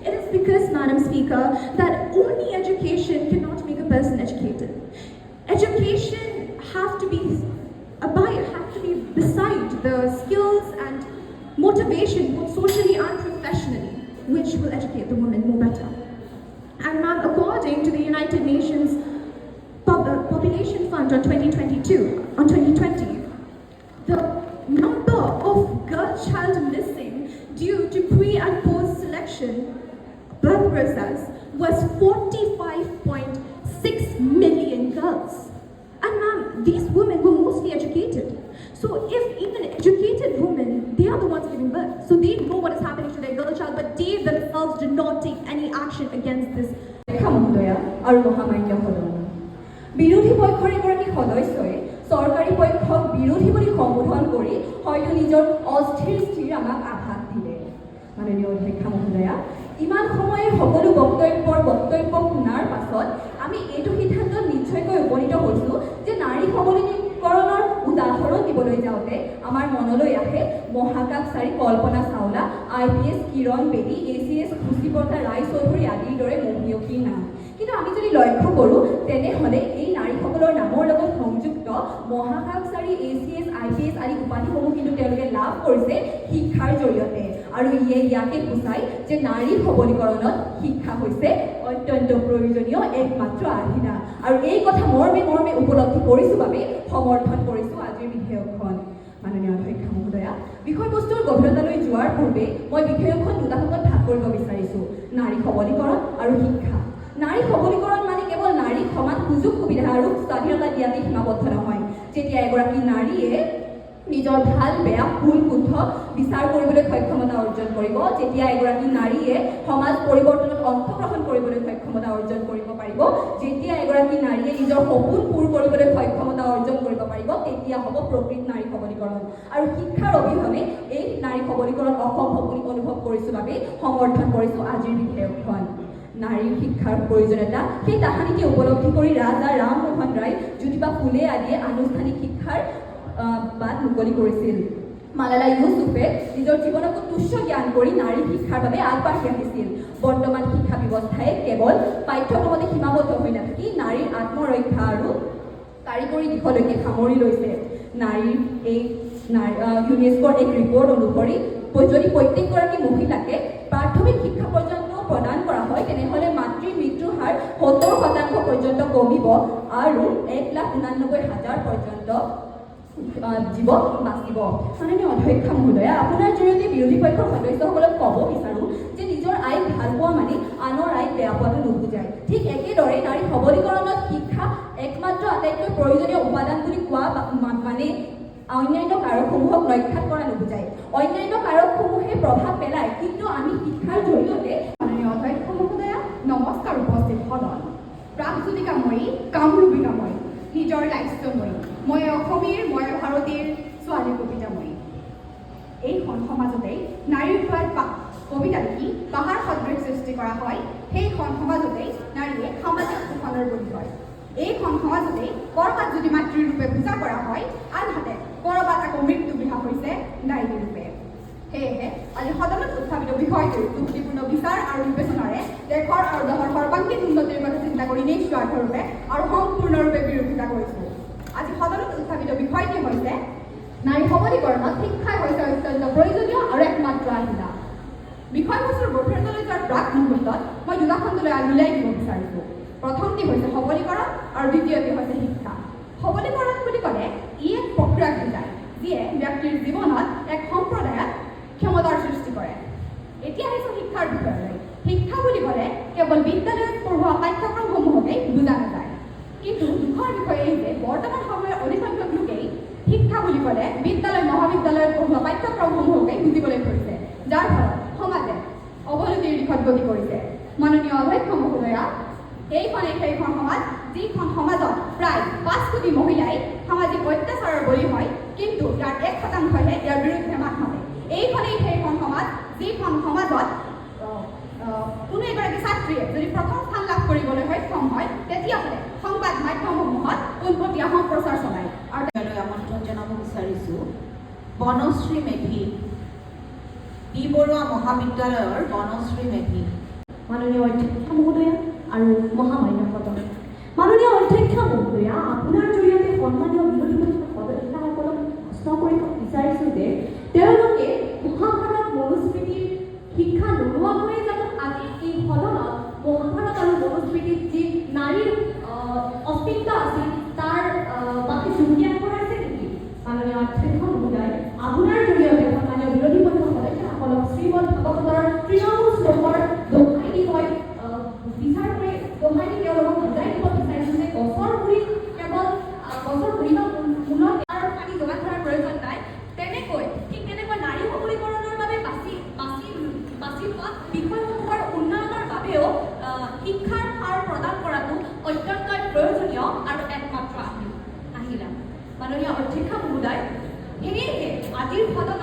Speaker 6: It is because, Madam Speaker, that only education cannot make a person educated. Education have to be beside the skills and motivation, both socially and professionally, which will educate the woman more better. And ma'am, according to the United Nations population
Speaker 2: Fund on 2020, the number of girl child missing due to pre and post selection birth process was 45.6 million girls. And ma'am, these women were mostly educated. So if even educated women, they are the ones giving birth. So they know what is happening to their girl child, but they themselves do not take any action against this.
Speaker 10: বিৰোধী পক্ষৰ এগৰাকী সদস্যই চৰকাৰী পক্ষক বিৰোধী বুলি সম্বোধন কৰি হয়তো নিজৰ অস্থিৰ স্থিৰ আমাক আঘাত দিলে। মাননীয় অধ্যক্ষা মহোদয়া, ইমান সময়ে সকলো বক্তব্য শুনাৰ পাছত আমি এইটো সিদ্ধান্তত নিশ্চয়কৈ উপনীত হৈছোঁ যে নাৰী সবলীকৰণৰ উদাহৰণ দিবলৈ যাওঁতে আমাৰ মনলৈ আহে মহাকাশচাৰী কল্পনা চাওলা, IPS কিৰণ বেদী, ACS খুচিপ্ৰতা ৰায়চৌধুৰী আদিৰ দৰে মহিয়সীৰ নাম। কিন্তু আমি যদি লক্ষ্য কৰোঁ তেনেহ'লে এই নাৰীসকলৰ নামৰ লগত সংযুক্ত মহাকাশচাৰী ACS IPS আদি উপাধিসমূহ কিন্তু তেওঁলোকে লাভ কৰিছে শিক্ষাৰ জৰিয়তে। আৰু ইয়াকে বুজায় যে নাৰী সবলীকৰণত শিক্ষা হৈছে অত্যন্ত প্ৰয়োজনীয় একমাত্ৰ আহিলা। আৰু এই কথা মৰ্মে উপলব্ধি কৰিছোঁ বাবে সমৰ্থন কৰিছোঁ আজিৰ বিধেয়কখন। মাননীয় অধ্যক্ষ মহোদয়া, বিষয়বস্তুৰ গভীৰতালৈ যোৱাৰ পূৰ্বে মই বিধেয়কখন দুটা ভাগত ভাগ কৰিব বিচাৰিছোঁ: নাৰী সবলীকৰণ আৰু শিক্ষা। নাৰী সবলীকৰণ মানে কেৱল নাৰীক সমান সুযোগ সুবিধা আৰু স্বাধীনতা দিয়াতে সীমাবদ্ধ নহয়। যেতিয়া এগৰাকী নাৰীয়ে নিজৰ ভাল বেয়া ভুল শুদ্ধ বিচাৰ কৰিবলৈ সক্ষমতা অৰ্জন কৰিব, যেতিয়া এগৰাকী নাৰীয়ে সমাজ পৰিৱৰ্তনত অংশগ্ৰহণ কৰিবলৈ সক্ষমতা অৰ্জন কৰিব পাৰিব, যেতিয়া এগৰাকী নাৰীয়ে নিজৰ সপোন পূৰ কৰিবলৈ সক্ষমতা অৰ্জন কৰিব পাৰিব, তেতিয়া হ'ব প্ৰকৃত নাৰী সবলীকৰণ। আৰু শিক্ষাৰ অবিহনে এই নাৰী সবলীকৰণ অসম্ভৱ বুলি অনুভৱ কৰিছোঁ বাবে সমৰ্থন কৰিছোঁ আজিৰ বিধেয়কখন। নাৰীৰ শিক্ষাৰ প্ৰয়োজনীয়তা সেই তাহানিতে উপলব্ধি কৰি ৰাজা ৰামমোহন ৰায়, জ্যোতিবা ফুলে আদিয়ে আনুষ্ঠানিক শিক্ষাৰ বাট মুকলি কৰিছিল। মালালা ইউছুফে নিজৰ জীৱনক তুচ্ছ জ্ঞান কৰি নাৰী শিক্ষাৰ বাবে আগবাঢ়ি আহিছিল। বৰ্তমান শিক্ষা ব্যৱস্থাই কেৱল পাঠ্যক্ৰমতে সীমাবদ্ধ হৈ নাথাকি নাৰীৰ আত্মৰক্ষা আৰু কাৰিকৰী দিশলৈকে সামৰি লৈছে। নাৰীৰ এই ইউনেস্কোৰ এক ৰিপৰ্ট অনুসৰি যদি প্ৰত্যেকগৰাকী মহিলাকে প্ৰাথমিক শিক্ষা পৰ্যন্ত প্ৰদান কৰা হয় তেনেহ'লে মাতৃৰ মৃত্যুৰ হাৰ 70% পৰ্যন্ত কমিব আৰু 1,89,000 পৰ্যন্ত জীৱ বাচিব। মাননীয় অধ্যক্ষ মহোদয়া, আপোনাৰ জৰিয়তে বিৰোধী পক্ষৰ সদস্যসকলক ক'ব বিচাৰোঁ যে নিজৰ আইক ভাল পোৱা মানে আনৰ আইক বেয়া পোৱাটো নুবুজায়। ঠিক একেদৰে নাৰী সবলীকৰণত শিক্ষা একমাত্ৰ আটাইতকৈ প্ৰয়োজনীয় উপাদান বুলি কোৱা মানে অন্যান্য কাৰকসমূহক লক্ষ্যাত কৰা নুবুজায়। অন্যান্য কাৰকসমূহে প্ৰভাৱ পেলায়, কিন্তু আমি শিক্ষাৰ জৰিয়তে।
Speaker 11: মাননীয় অধ্যক্ষ মহোদয়া, নমস্কাৰ উপস্থিত সদন। প্ৰাগজ্যোতিকাময়ী, কামৰূপিকাময়ী, নিজৰ লাক্ষ্যময়ী, মই অসমীৰ, মই ভাৰতীৰ ছোৱালী কবিতাময়ী। এইখন সমাজতেই নাৰীৰ কবিতা লিখি পাহাৰ সদৃশ সৃষ্টি কৰা হয়। সেইখন সমাজতেই নাৰীয়ে সামাজিক শোষণৰ বলি হয়। এইখন সমাজতেই ক'ৰবাত যদি মাতৃৰ ৰূপে পূজা কৰা হয়, আনহাতে ক'ৰবাত আকৌ মৃত্যু বিহা হৈছে নাৰীৰ ৰূপে। সেয়েহে আজি সদনত উত্থাপিত বিষয়টোৰ যুক্তিপূৰ্ণ বিচাৰ আৰু বিবেচনাৰে দেশৰ আৰু দেশৰ সৰ্বাংগীন উন্নতিৰ কথা চিন্তা কৰি নিস্বাৰ্থৰূপে আৰু সম্পূৰ্ণৰূপে বিৰোধিতা কৰিছোঁ। আজি সদনত উত্থাপিত বিষয়টি হৈছে নাৰী সবলীকৰণত শিক্ষাই হৈছে অত্যন্ত প্ৰয়োজনীয় আৰু একমাত্ৰ আহিলা। বিষয়বস্তুৰ গভীৰতালৈ যোৱাৰ প্ৰাক মুহূৰ্তত মই দুটা খণ্ডলৈ মিলাই দিব বিচাৰিছোঁ। প্ৰথমটি হৈছে সবলীকৰণ আৰু দ্বিতীয়টি হৈছে শিক্ষা। সবলীকৰণ বুলি ক'লে ই এক প্ৰক্ৰিয়াক বুজায় যিয়ে ব্যক্তিৰ জীৱনত এক সম্প্ৰদায়ত ক্ষমতাৰ সৃষ্টি কৰে। এতিয়া আহিছোঁ শিক্ষাৰ বিষয়লৈ। শিক্ষা বুলি ক'লে কেৱল বিদ্যালয়ত পঢ়োৱা পাঠ্যক্ৰমসমূহকেই বুজা নাযায়। কিন্তু দুখৰ বিষয় এই যে বৰ্তমান সময়ৰ অধিকসংখ্যক লোকেই শিক্ষা বুলি ক'লে বিদ্যালয় মহাবিদ্যালয়ত পঢ়োৱা পাঠ্যক্ৰমসমূহকেই বুজিবলৈ ধৰিছে, যাৰ ফলত সমাজে অৱনতিৰ দিশত গতি কৰিছে। মাননীয় অধ্যক্ষ মহোদয়া, এইখনেই সেইখন সমাজ যিখন সমাজত প্ৰায় 5 কোটি মহিলাই সামাজিক অত্যাচাৰৰ বলি হয়, কিন্তু ইয়াৰ 1%হে ইয়াৰ বিৰুদ্ধে মাত মাতে। এইখনেই সেইখন সমাজ যিখন সমাজত কোনো এগৰাকী ছাত্ৰীয়ে যদি প্ৰথম স্থান লাভ কৰিবলৈ সক্ষম হয়, তেতিয়াহ'লে সংবাদ মাধ্যমসমূহত পোনপটীয়া সম্প্ৰচাৰ চলায়। আৰু
Speaker 3: ইয়ালৈ আমন্ত্ৰণ জনাব বিচাৰিছোঁ বনশ্ৰী মেধি, বি বৰুৱা মহাবিদ্যালয়ৰ বনশ্ৰী মেধি।
Speaker 6: মাননীয় অধ্যক্ষ মহোদয়া আৰু মহামান্য সদন, মাননীয় অধ্যক্ষ মহোদয়া, আপোনাৰ জৰিয়তে সন্মানীয় বিৰোধী পক্ষৰ সদস্যসকলক প্ৰশ্ন কৰিব বিচাৰিছোঁ যে তেওঁলোকে মহাভাৰত মনুস্মৃতিৰ শিক্ষা নোলোৱাকৈয়ে জানো আজি এই সদনত মহাভাৰত আৰু মনুস্মৃতিত যি নাৰীৰ অস্তিত্ব আছিল তাৰ মুষ্টিবদ্ধ ভাৱগতৰ তৃণমূল শ্লোকৰ দোহাই দি মই বিচাৰ কৰি দোহাই দি তেওঁলোকক বুজাই দিব বিচাৰিছোঁ যে গছৰ গুৰিত কেৱল গছৰ গুৰি বা মূলত তাৰ পানী যোগান ধৰাৰ প্ৰয়োজন নাই। তেনেকৈ ঠিক তেনেকৈ নাৰী সবলীকৰণৰ বাবে বাছি লোৱা বিষয়সমূহৰ উন্নয়নৰ বাবেও শিক্ষাৰ হাৰ প্ৰদান কৰাটো অত্যন্তই প্ৰয়োজনীয় আৰু একমাত্ৰ আহিলা। মাননীয় অধ্যক্ষ মহোদয়, সেয়েহে আজিৰ সদনত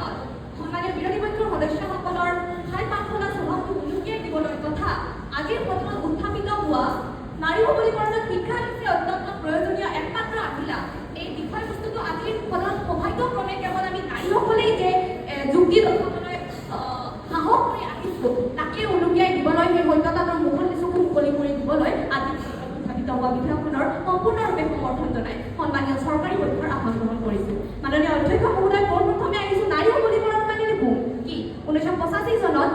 Speaker 6: সন্মানীয় বিৰোধী পক্ষৰ সদস্যসকলৰ ঠাই পাঠলা স্বভাৱটো উলুকিয়াই দিবলৈ তথা আজিৰ সদনত উত্থাপিত হোৱা নাৰী সবলীকৰণত শিক্ষা হৈছে অত্যন্ত প্ৰয়োজনীয় একমাত্ৰ আহিলা। এই বিষয়বস্তুটো আজিৰ সদনত সৌভাগ্যক্ৰমে কেৱল আমি নাৰীসকলেই যে যুক্তি দৰ্শাবলৈ সাহস কৰি আহিছোঁ তাকে উলুকিয়াই দিবলৈ সেই সত্যতাটোৰ মুকলি চকু মুকলি কৰি দিবলৈ আজি উত্থাপিত হোৱা বিধেয়কখনৰ সম্পূৰ্ণৰূপে সমৰ্থন জনাই সন্মানীয় চৰকাৰী পক্ষৰ আহ্বান গ্ৰহণ কৰিছোঁ। মাননীয় অধ্যক্ষ মহোদয়, পোনপ্ৰথমে আহিছোঁ নাৰী সবলীকৰণ মানে কি? 1985 চনত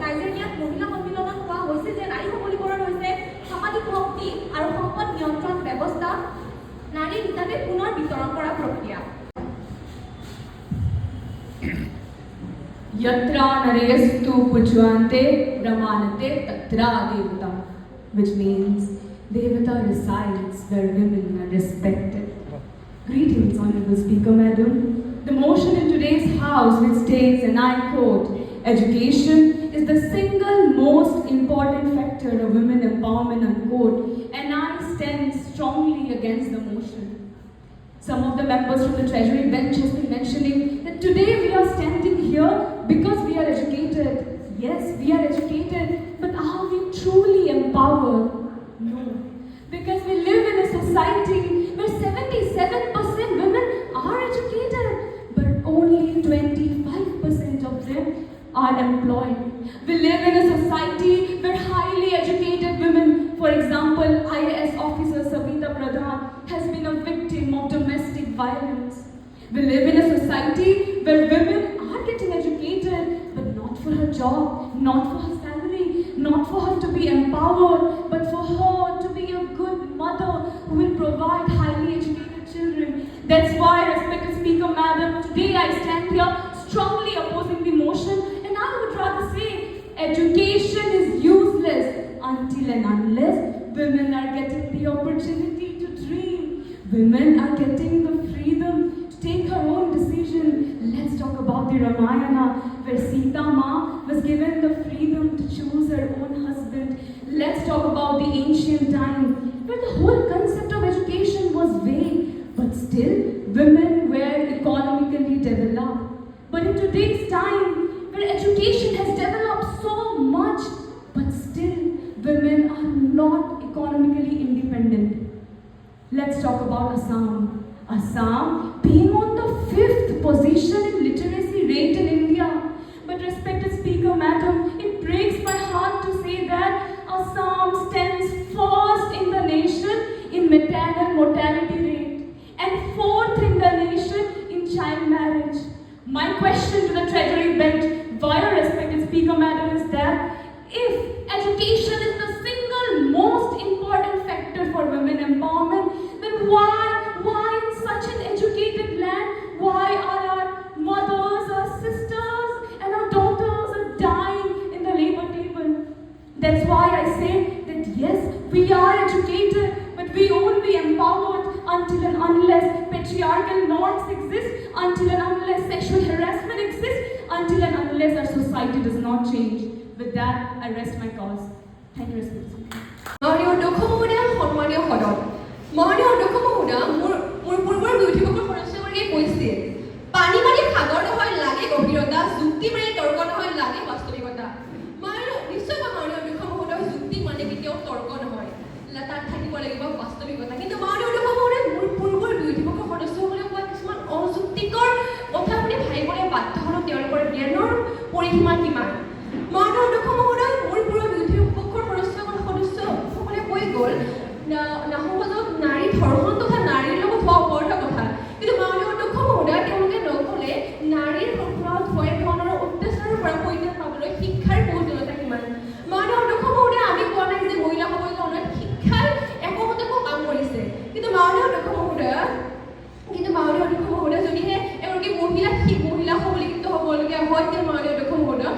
Speaker 6: নাইজেৰিয়াত মহিলা সন্মিলনত কোৱা হৈছিল যে নাৰী সবলীকৰণ হৈছে সামাজিক শক্তি আৰু সম্পদ নিয়ন্ত্ৰণ ব্যৱস্থা নাৰী হিচাপে পুনৰ বিতৰণ কৰা প্ৰক্ৰিয়া।
Speaker 12: Yatra narestu pujvante ramanate tatra devata, which means Devata resides where women are respected. Greetings, Honorable Speaker Madam. The motion in today's House which states, and I quote, education is the single most important factor of women empowerment, unquote, and I stand strongly against the motion. Some of the members from the Treasury bench has been mentioning that today we are standing here because we are educated. Yes, we are educated, but are we truly empowered? No. Because we live in a society where 77% women are educated, but only 25% of them are employed. We live in a society where highly educated women, for example, IAS officer Savita Pradhan, has been a victim of domestic violence. We live in a society where women are getting educated, but not for her job, not for her salary, not for her to be empowered, but for her to be a good mother who will provide highly educated children. That's why, respected Speaker Madam, today I stand here strongly opposing the motion, and I would rather say education is useless until and unless women are getting the opportunity to dream. Women are getting the freedom to take her own decision. Let's talk about the Ramayana, where Sita Ma was given the freedom to choose her own husband. Let's talk about the ancient time, where the whole concept of education was vague, but still women were economically developed. But in today's time, where education has developed so much, but still women are not economically independent. Let's talk about Assam. Assam being on the 5th position in literacy rate in India. But respected Speaker Madam, it breaks my heart to say that Assam stands first in the nation in maternal mortality rate and 4th in the nation in child marriage. My question to the Treasury bench via respected Speaker Madam is that if education is the single most important factor for women empowerment, then why in such an educated land, why are our mothers, our sisters and our daughters are dying in the labor table? That's why I say that yes, we are educated, but we won't be empowered until and unless patriarchal norms exist, until and unless sexual harassment exists, until and unless our society does not change. With that, I rest my cause. Thank you, respected Speaker.
Speaker 9: মাননীয় অধ্যক্ষ মহোদয়, সন্মানীয় সদন। মাননীয় অধ্যক্ষ মহোদয়, মোৰ পূৰ্বৰ বৈঠকৰ সদস্যগৰাকীয়ে কৈছিল পানী মাৰি সাগৰ নহয় লাগে গভীৰতা, যুক্তি মাৰি তৰ্ক নহয় লাগে বাস্তৱিকতা। নিশ্চয় মাননীয় অধ্যক্ষ মহোদয়, যুক্তি মানে কেতিয়াও তৰ্ক নহয়, তাত থাকিব লাগিব বাস্তৱিকতা। কিন্তু মাননীয় অধ্যক্ষ মহোদয়, মোৰ পূৰ্বৰ বৈঠকৰ সদস্যসকলে কোৱা কিছুমান অযুক্তিকৰ কথা আপুনি ভাবিবলৈ বাধ্য হ'লেও তেওঁলোকৰ জ্ঞানৰ পৰিসীমা কিমান। মাননীয় অধ্যক্ষ মহোদয়, মোৰ পূৰ্বৰ বৈঠকৰ সদস্যসকলে কৈ গ'ল নাহবজক নাৰী ধৰ্ষণ তথা নাৰীৰ লগত হোৱা অপৰাধৰ কথা। কিন্তু মাননীয় অধ্যক্ষ মহোদয়, তেওঁলোকে নক'লে নাৰীৰ ওপৰত হোৱা ধৰণৰ অত্যাচাৰৰ পৰা পৰিত্ৰাণ পাবলৈ শিক্ষাৰ প্ৰয়োজনীয়তা কিমান। মাননীয় অধ্যক্ষ মহোদয়, আমি কোৱা নাই যে মহিলা সবলীকৰণত শিক্ষাই একমতকো কাম কৰিছে, কিন্তু মাননীয় অধ্যক্ষ মহোদয় যদিহে এগৰাকী মহিলা সবলীকৃত হ'বলগীয়া হয়, তেতিয়া মাননীয় অধ্যক্ষ মহোদয়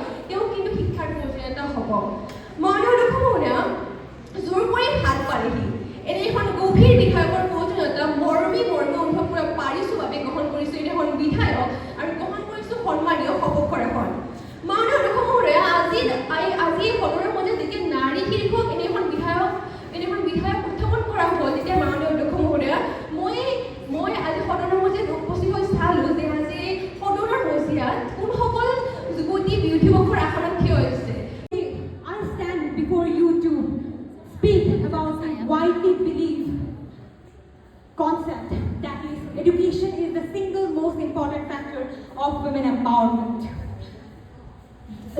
Speaker 10: concept that is education is the single most important factor of women empowerment.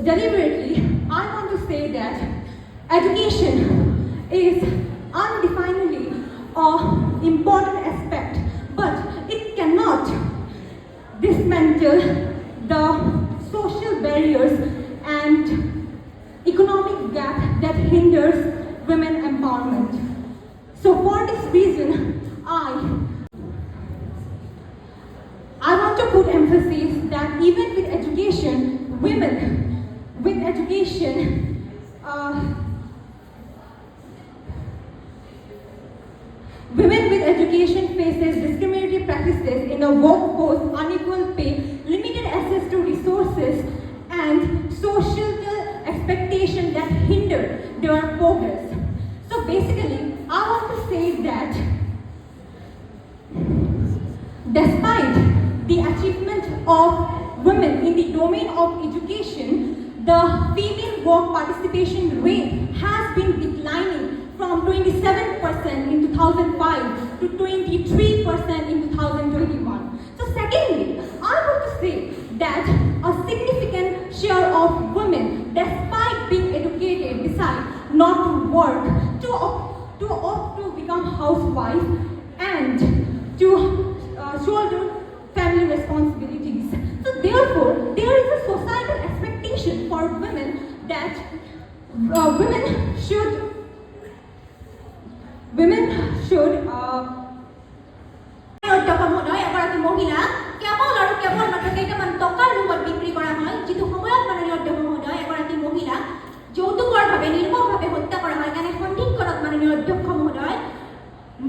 Speaker 10: Deliberately, I want to say that education is undefinably an important aspect, but it cannot dismantle the social barriers and economic gap that hinders women empowerment. So for this reason, I want to put emphasis that even with education, women with education faces discriminatory practices in the workforce, unequal pay, limited access to resources, and social expectations that hinder their progress. So basically, I want to say that despite the achievement of women in the domain of education, the female work participation rate has been declining from 27% in 2005 to 23% in 2021. So secondly, I want to say that a significant share of women, despite being educated, decide not to work, to opt to become housewives and to shoulder family responsibilities. So therefore, there is a societal expectation for women that women should
Speaker 2: অধ্যক্ষ মহোদয় এগৰাকী মহিলা কেৱল আৰু কেৱল মাত্ৰ কেইটামান টকাৰ ৰূপত বিক্ৰী কৰা হয়, যিটো সময়ত মাননীয় অধ্যক্ষ মহোদয় এগৰাকী মহিলা যৌতুকৰ ভাৱে নিৰ্মমভাৱে হত্যা কৰা হয়। এনে সন্ধিক্ষণত মাননীয় অধ্যক্ষ মহোদয়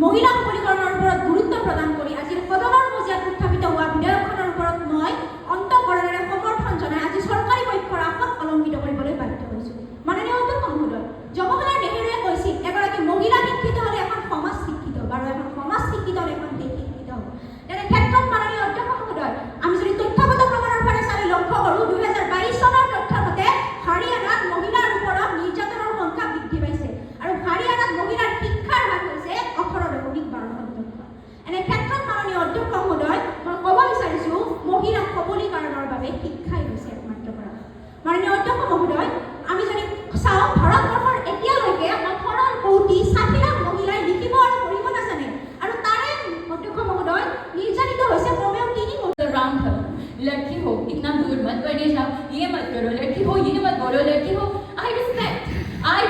Speaker 2: মহিলা সবলীকৰণৰ ওপৰত গুৰুত্ব প্ৰদান কৰি আজিৰ সদনৰ মজিয়াত উত্থাপিত হোৱা বিধেয়কখনৰ ওপৰত মই অন্তঃকৰণেৰে সমৰ্থন জনাই আজি চৰকাৰী পক্ষৰ আসন অলংকৃত কৰিবলৈ বাধ্য হৈছোঁ। মাননীয় অধ্যক্ষ মহোদয়, জৱাহৰলাল নেহৰুৱে কৈছিল এগৰাকী মহিলা শিক্ষিত হ'লে এখন সমাজ শিক্ষিত হ'ব, আৰু এখন সমাজ শিক্ষিত হ'লে এখন দেশ শিক্ষিত হ'ব। তেনে ক্ষেত্ৰত মাননীয় অধ্যক্ষ মহোদয়, আমি যদি তথ্যগত প্ৰমাণৰ ফালে চালি লক্ষ্য কৰোঁ, 2022 চনৰ তথ্য মতে হাৰিয়ানাত মহিলাৰ ওপৰত নিৰ্যাতনৰ সংখ্যা বৃদ্ধি পাইছে, আৰু হাৰিয়ানাত মহিলাৰ শিক্ষাৰ হাৰ হৈছে 18.12%। এনে ক্ষেত্ৰত মাননীয় অধ্যক্ষ মহোদয়, মই ক'ব বিচাৰিছোঁ মহিলা সবলীকৰণৰ বাবে শিক্ষাই হৈছে একমাত্ৰ কৰা। মাননীয় অধ্যক্ষ মহোদয়, আমি যদি চাওঁ ভাৰতবৰ্ষৰ এতিয়ালৈকে 18,60,00,000 মহিলাই লিখিব আৰু পঢ়িব নাজানে, আৰু তাৰে অধ্যক্ষ মহোদয় নিৰ্যাতিত হৈছে কমেও 3
Speaker 7: around her. लड़की हो इतना दूर मत बढ़ने जाओ, ये मत करो, लड़की हो ये मत बोलो, लड़की हो। I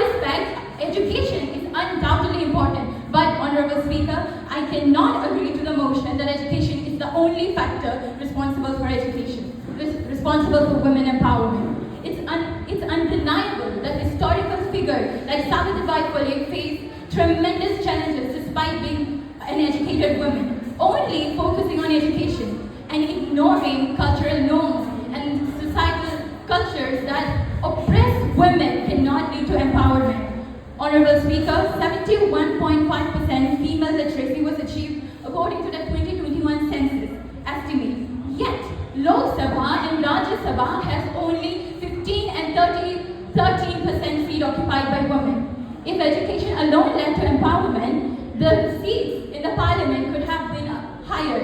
Speaker 7: respect education is undoubtedly important, but Honorable Speaker, I cannot agree to the motion that education is the only factor responsible for education, responsible for women empowerment. It's undeniable that historical figures like Savitribai Phule faced tremendous challenges despite being an educated woman. Only focusing on education and ignoring cultural norms and societal cultures that oppress women cannot lead to empowerment. Honorable Speaker, 71.5% female literacy was achieved according to the 2021 census estimate. Yet, Lok Sabha and Rajya Sabha has only 15 and 13% seat occupied by women. If education alone led to empowerment, the seats in the parliament could have been higher.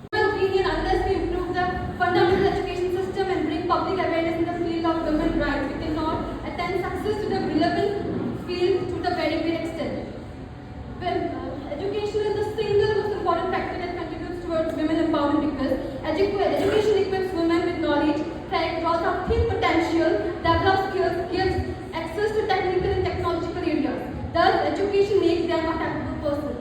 Speaker 9: In my opinion, unless we improve the fundamental education system and bring public awareness in the field of women's rights, we cannot attain success to the relevant field to the very great extent. Well, education is the single most important factor that contributes towards women empowerment because education equips women with knowledge, draws out hidden potential, develops skills, gives access to technical and technological areas. Thus, education makes them a capable person.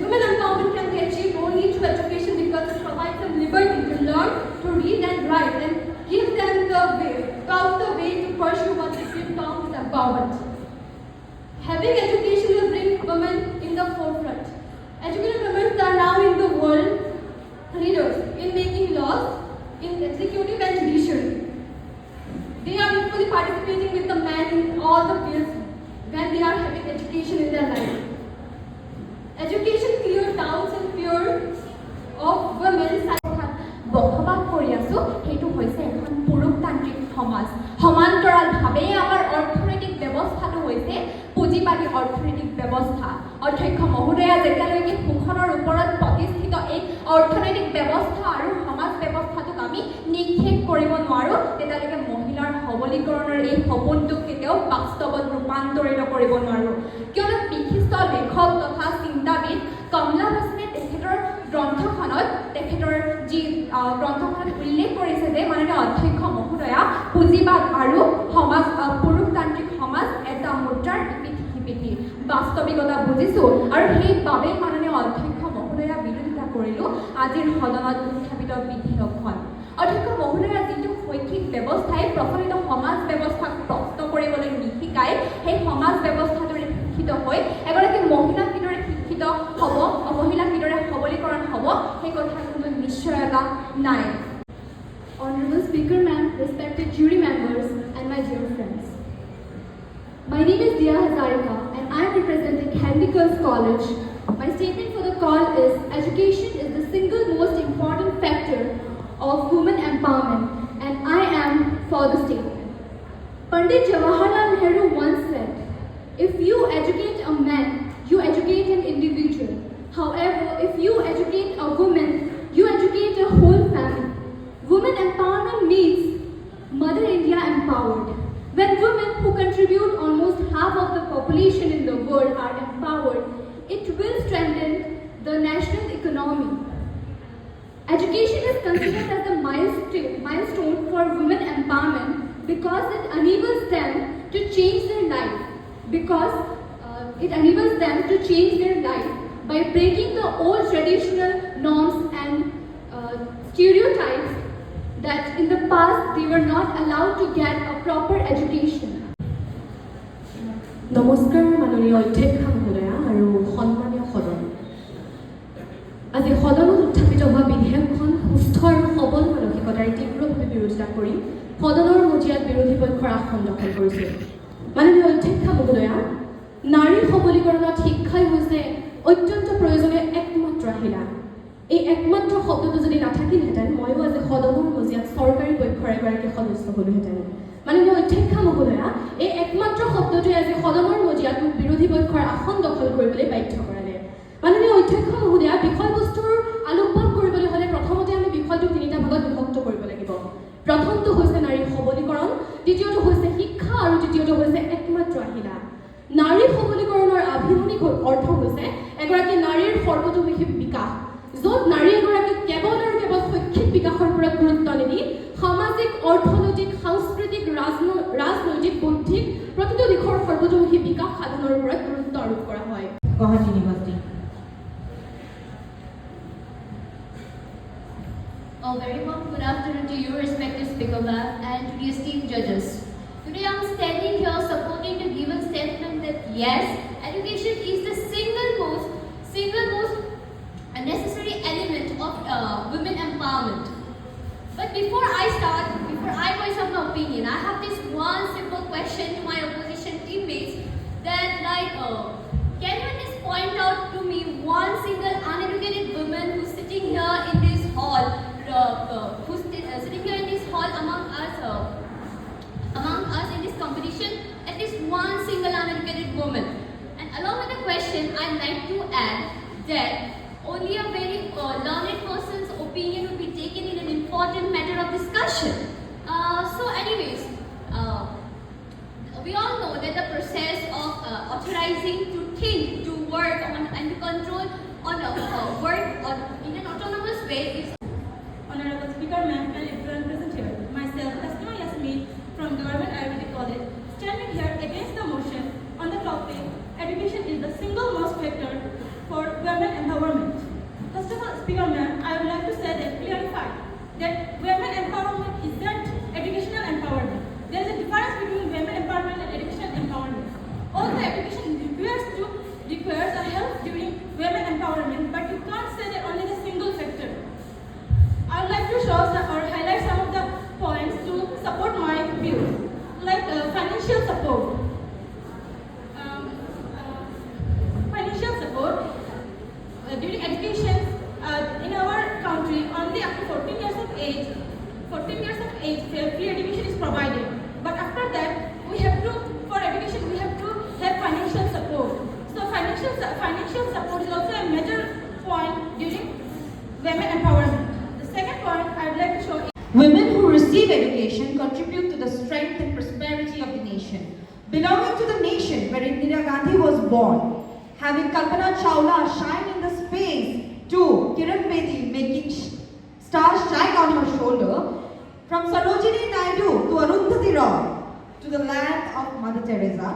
Speaker 9: Women empowerment can be achieved only through education because it provides them liberty to learn, to read and write, and give them the way to pursue what they feel counts as empowerment. Having education will bring women in the forefront. Educated women are now in the world leaders in making laws, in executive and judiciary. They are equally participating with the men in all the fields when they are having education in their life. Education clears doubts and fears of women.
Speaker 2: বসবাস কৰি আছোঁ সেইটো হৈছে এখন পুৰুষতান্ত্ৰিক সমাজ। সমান্তৰালভাৱে আমাৰ অৰ্থনৈতিক ব্যৱস্থাটো হৈছে পুঁজিবাদী অৰ্থনৈতিক ব্যৱস্থা। অধ্যক্ষ মহোদয়া যেতিয়ালৈকে সুখনৰ ওপৰত প্ৰতিষ্ঠিত এই অৰ্থনৈতিক ব্যৱস্থা আৰু সমাজ ব্যৱস্থাটোক আমি নিক্ষেপ কৰিব নোৱাৰোঁ তেতিয়ালৈকে মহিলাৰ সবলীকৰণৰ এই সপোনটোক কেতিয়াও বাস্তৱত ৰূপান্তৰিত কৰিব নোৱাৰোঁ কিয়নো বিশিষ্ট লেখক তথা চিন্তাবিদ কমলা হাছানে তেখেতৰ গ্ৰন্থখনত তেখেতৰ যি গ্ৰন্থখনত উল্লেখ কৰিছে যে মাননীয় অধ্যক্ষ মহোদয়া পুঁজিবাদ আৰু সমাজ পুৰুষতান্ত্ৰিক সমাজ এটা মুদ্ৰাৰ ইপিঠি বাস্তৱিকতা বুজিছোঁ আৰু সেইবাবে মাননীয় অধ্যক্ষ মহোদয়া বিৰোধিতা কৰিলোঁ আজিৰ সদনত উত্থাপিত বিধেয়কখন অধ্যক্ষ মহোদয়া যিটো শৈক্ষিক ব্যৱস্থাই প্ৰচলিত সমাজ ব্যৱস্থাক প্ৰস্তুত কৰিবলৈ নিশিকায় সেই সমাজ ব্যৱস্থাটোৰে শিক্ষিত হৈ এগৰাকী মহিলা কিদৰে শিক্ষিত হ'ব মহিলা কিদৰে সবলীকৰণ হ'ব সেই কথা কোনো নিশ্চয়তা নাই
Speaker 9: Honorable Speaker Ma'am, respected jury members, and my dear friends. My name is Dia Hazarika and I am representing Henry Girls College. My statement for the call is, education is the single most important factor of women empowerment and I am for the statement. Pandit Jawaharlal Nehru once said, if you educate a man, you educate an individual. However, if you educate a woman, you educate a whole family. Women empowerment means Mother India empowered. When women who contribute almost half of the population in the world are empowered, it will strengthen the national economy. Education is considered as a milestone for women empowerment because it enables them to change their life. By breaking the old traditional norms and stereotypes that in the past they were not allowed to get a proper education.
Speaker 6: নমস্কাৰ মাননীয় অধ্যক্ষ মহোদয়া আৰু সন্মানীয় সদন আজি সদনত উত্থাপিত হোৱা বিধেয়কখন সুস্থ আৰু সবল মানসিকতাৰে তীব্ৰভাৱে বিৰোধিতা কৰি সদনৰ মজিয়াত বিৰোধী পক্ষৰ আসন দখল কৰিছে মাননীয় অধ্যক্ষ মহোদয়া নাৰীৰ সবলীকৰণত শিক্ষাই হৈছে অত্যন্ত প্ৰয়োজনীয় একমাত্ৰ আহিলা এই একমাত্ৰ শব্দটো যদি নাথাকিলহেঁতেন ময়ো আজি সদনৰ মজিয়াত চৰকাৰী পক্ষৰ এগৰাকী সদস্য হ'লোহেঁতেন মাননীয় অধ্যক্ষ মহোদয়া এই একমাত্ৰ শব্দটোৱে আজি সদনৰ মজিয়াত বিৰোধী পক্ষৰ আসন দখল কৰিবলৈ বাধ্য কৰালে মাননীয় অধ্যক্ষ মহোদয়া বিষয়বস্তুৰ আলোকপাত কৰিবলৈ হ'লে প্ৰথমতে আমি বিষয়টো তিনিটা ভাগত বিভক্ত কৰিব লাগিব প্ৰথমটো হৈছে নাৰীৰ সবলীকৰণ দ্বিতীয়টো হৈছে শিক্ষা আৰু তৃতীয়টো হৈছে একমাত্ৰ আহিলা নাৰীৰ সবলীকৰণৰ আভিধানিক অৰ্থ হৈছে এগৰাকী নাৰীৰ সৰ্বতোমুখী বিকাশ য'ত নাৰী এগৰাকীক কেৱল আৰু কেৱল শৈক্ষিক বিকাশৰ ওপৰত গুৰুত্ব নিদি সামাজিক অৰ্থনৈতিক সাংস্কৃতিক ৰাজনৈতিক বৌদ্ধিক প্ৰতিটো দিশৰ সৰ্বতোমুখী বিকাশ সাধনৰ ওপৰত গুৰুত্ব আৰোপ কৰা হয়
Speaker 3: Gauhati University.
Speaker 13: A very warm good afternoon to you, respected Speaker Ma'am, and to the esteemed judges. Today I'm standing here supporting the given statement that yes, education is the single most necessary element of women empowerment. But before I voice up my opinion, I have this one simple question to my opposition teammates that can you just point out to me one single uneducated woman who's sitting here in this hall, among us in this competition, at least one single uneducated woman. And along with the question, I'd like to add that only a very learned person's opinion will be taken in an important matter of discussion. We all know that the process of authorizing to think, to work on and to control on work in an autonomous way is.
Speaker 4: Honorable Speaker Ma'am and everyone present here, myself, Tilattama from Government Ayurvedic College, standing here against the motion on the topic, education is the single most factor for women empowerment. First of all, Speaker Ma'am, I would like to say that clarify that women empowerment is not educational empowerment. There is a difference between women empowerment and educational empowerment. Although education requires a help during women empowerment, but you can't say that only the single factor. I would like to highlight some of the points to support my views, like financial support. Financial support during education in our country, only up to 14 years of age, free education is provided. But after that, for education, we have to have financial support. So financial financial support is also a major point during women empowerment. The second point I'd like to show is
Speaker 14: women who receive education contribute to the strength and prosperity of the nation. Belonging to the nation where Indira Gandhi was born, having Kalpana Chawla shine in the space to Kiran Bedi making stars shine on her shoulder, from Sarojini Naidu to Arundhati Roy to the land of Mother Teresa.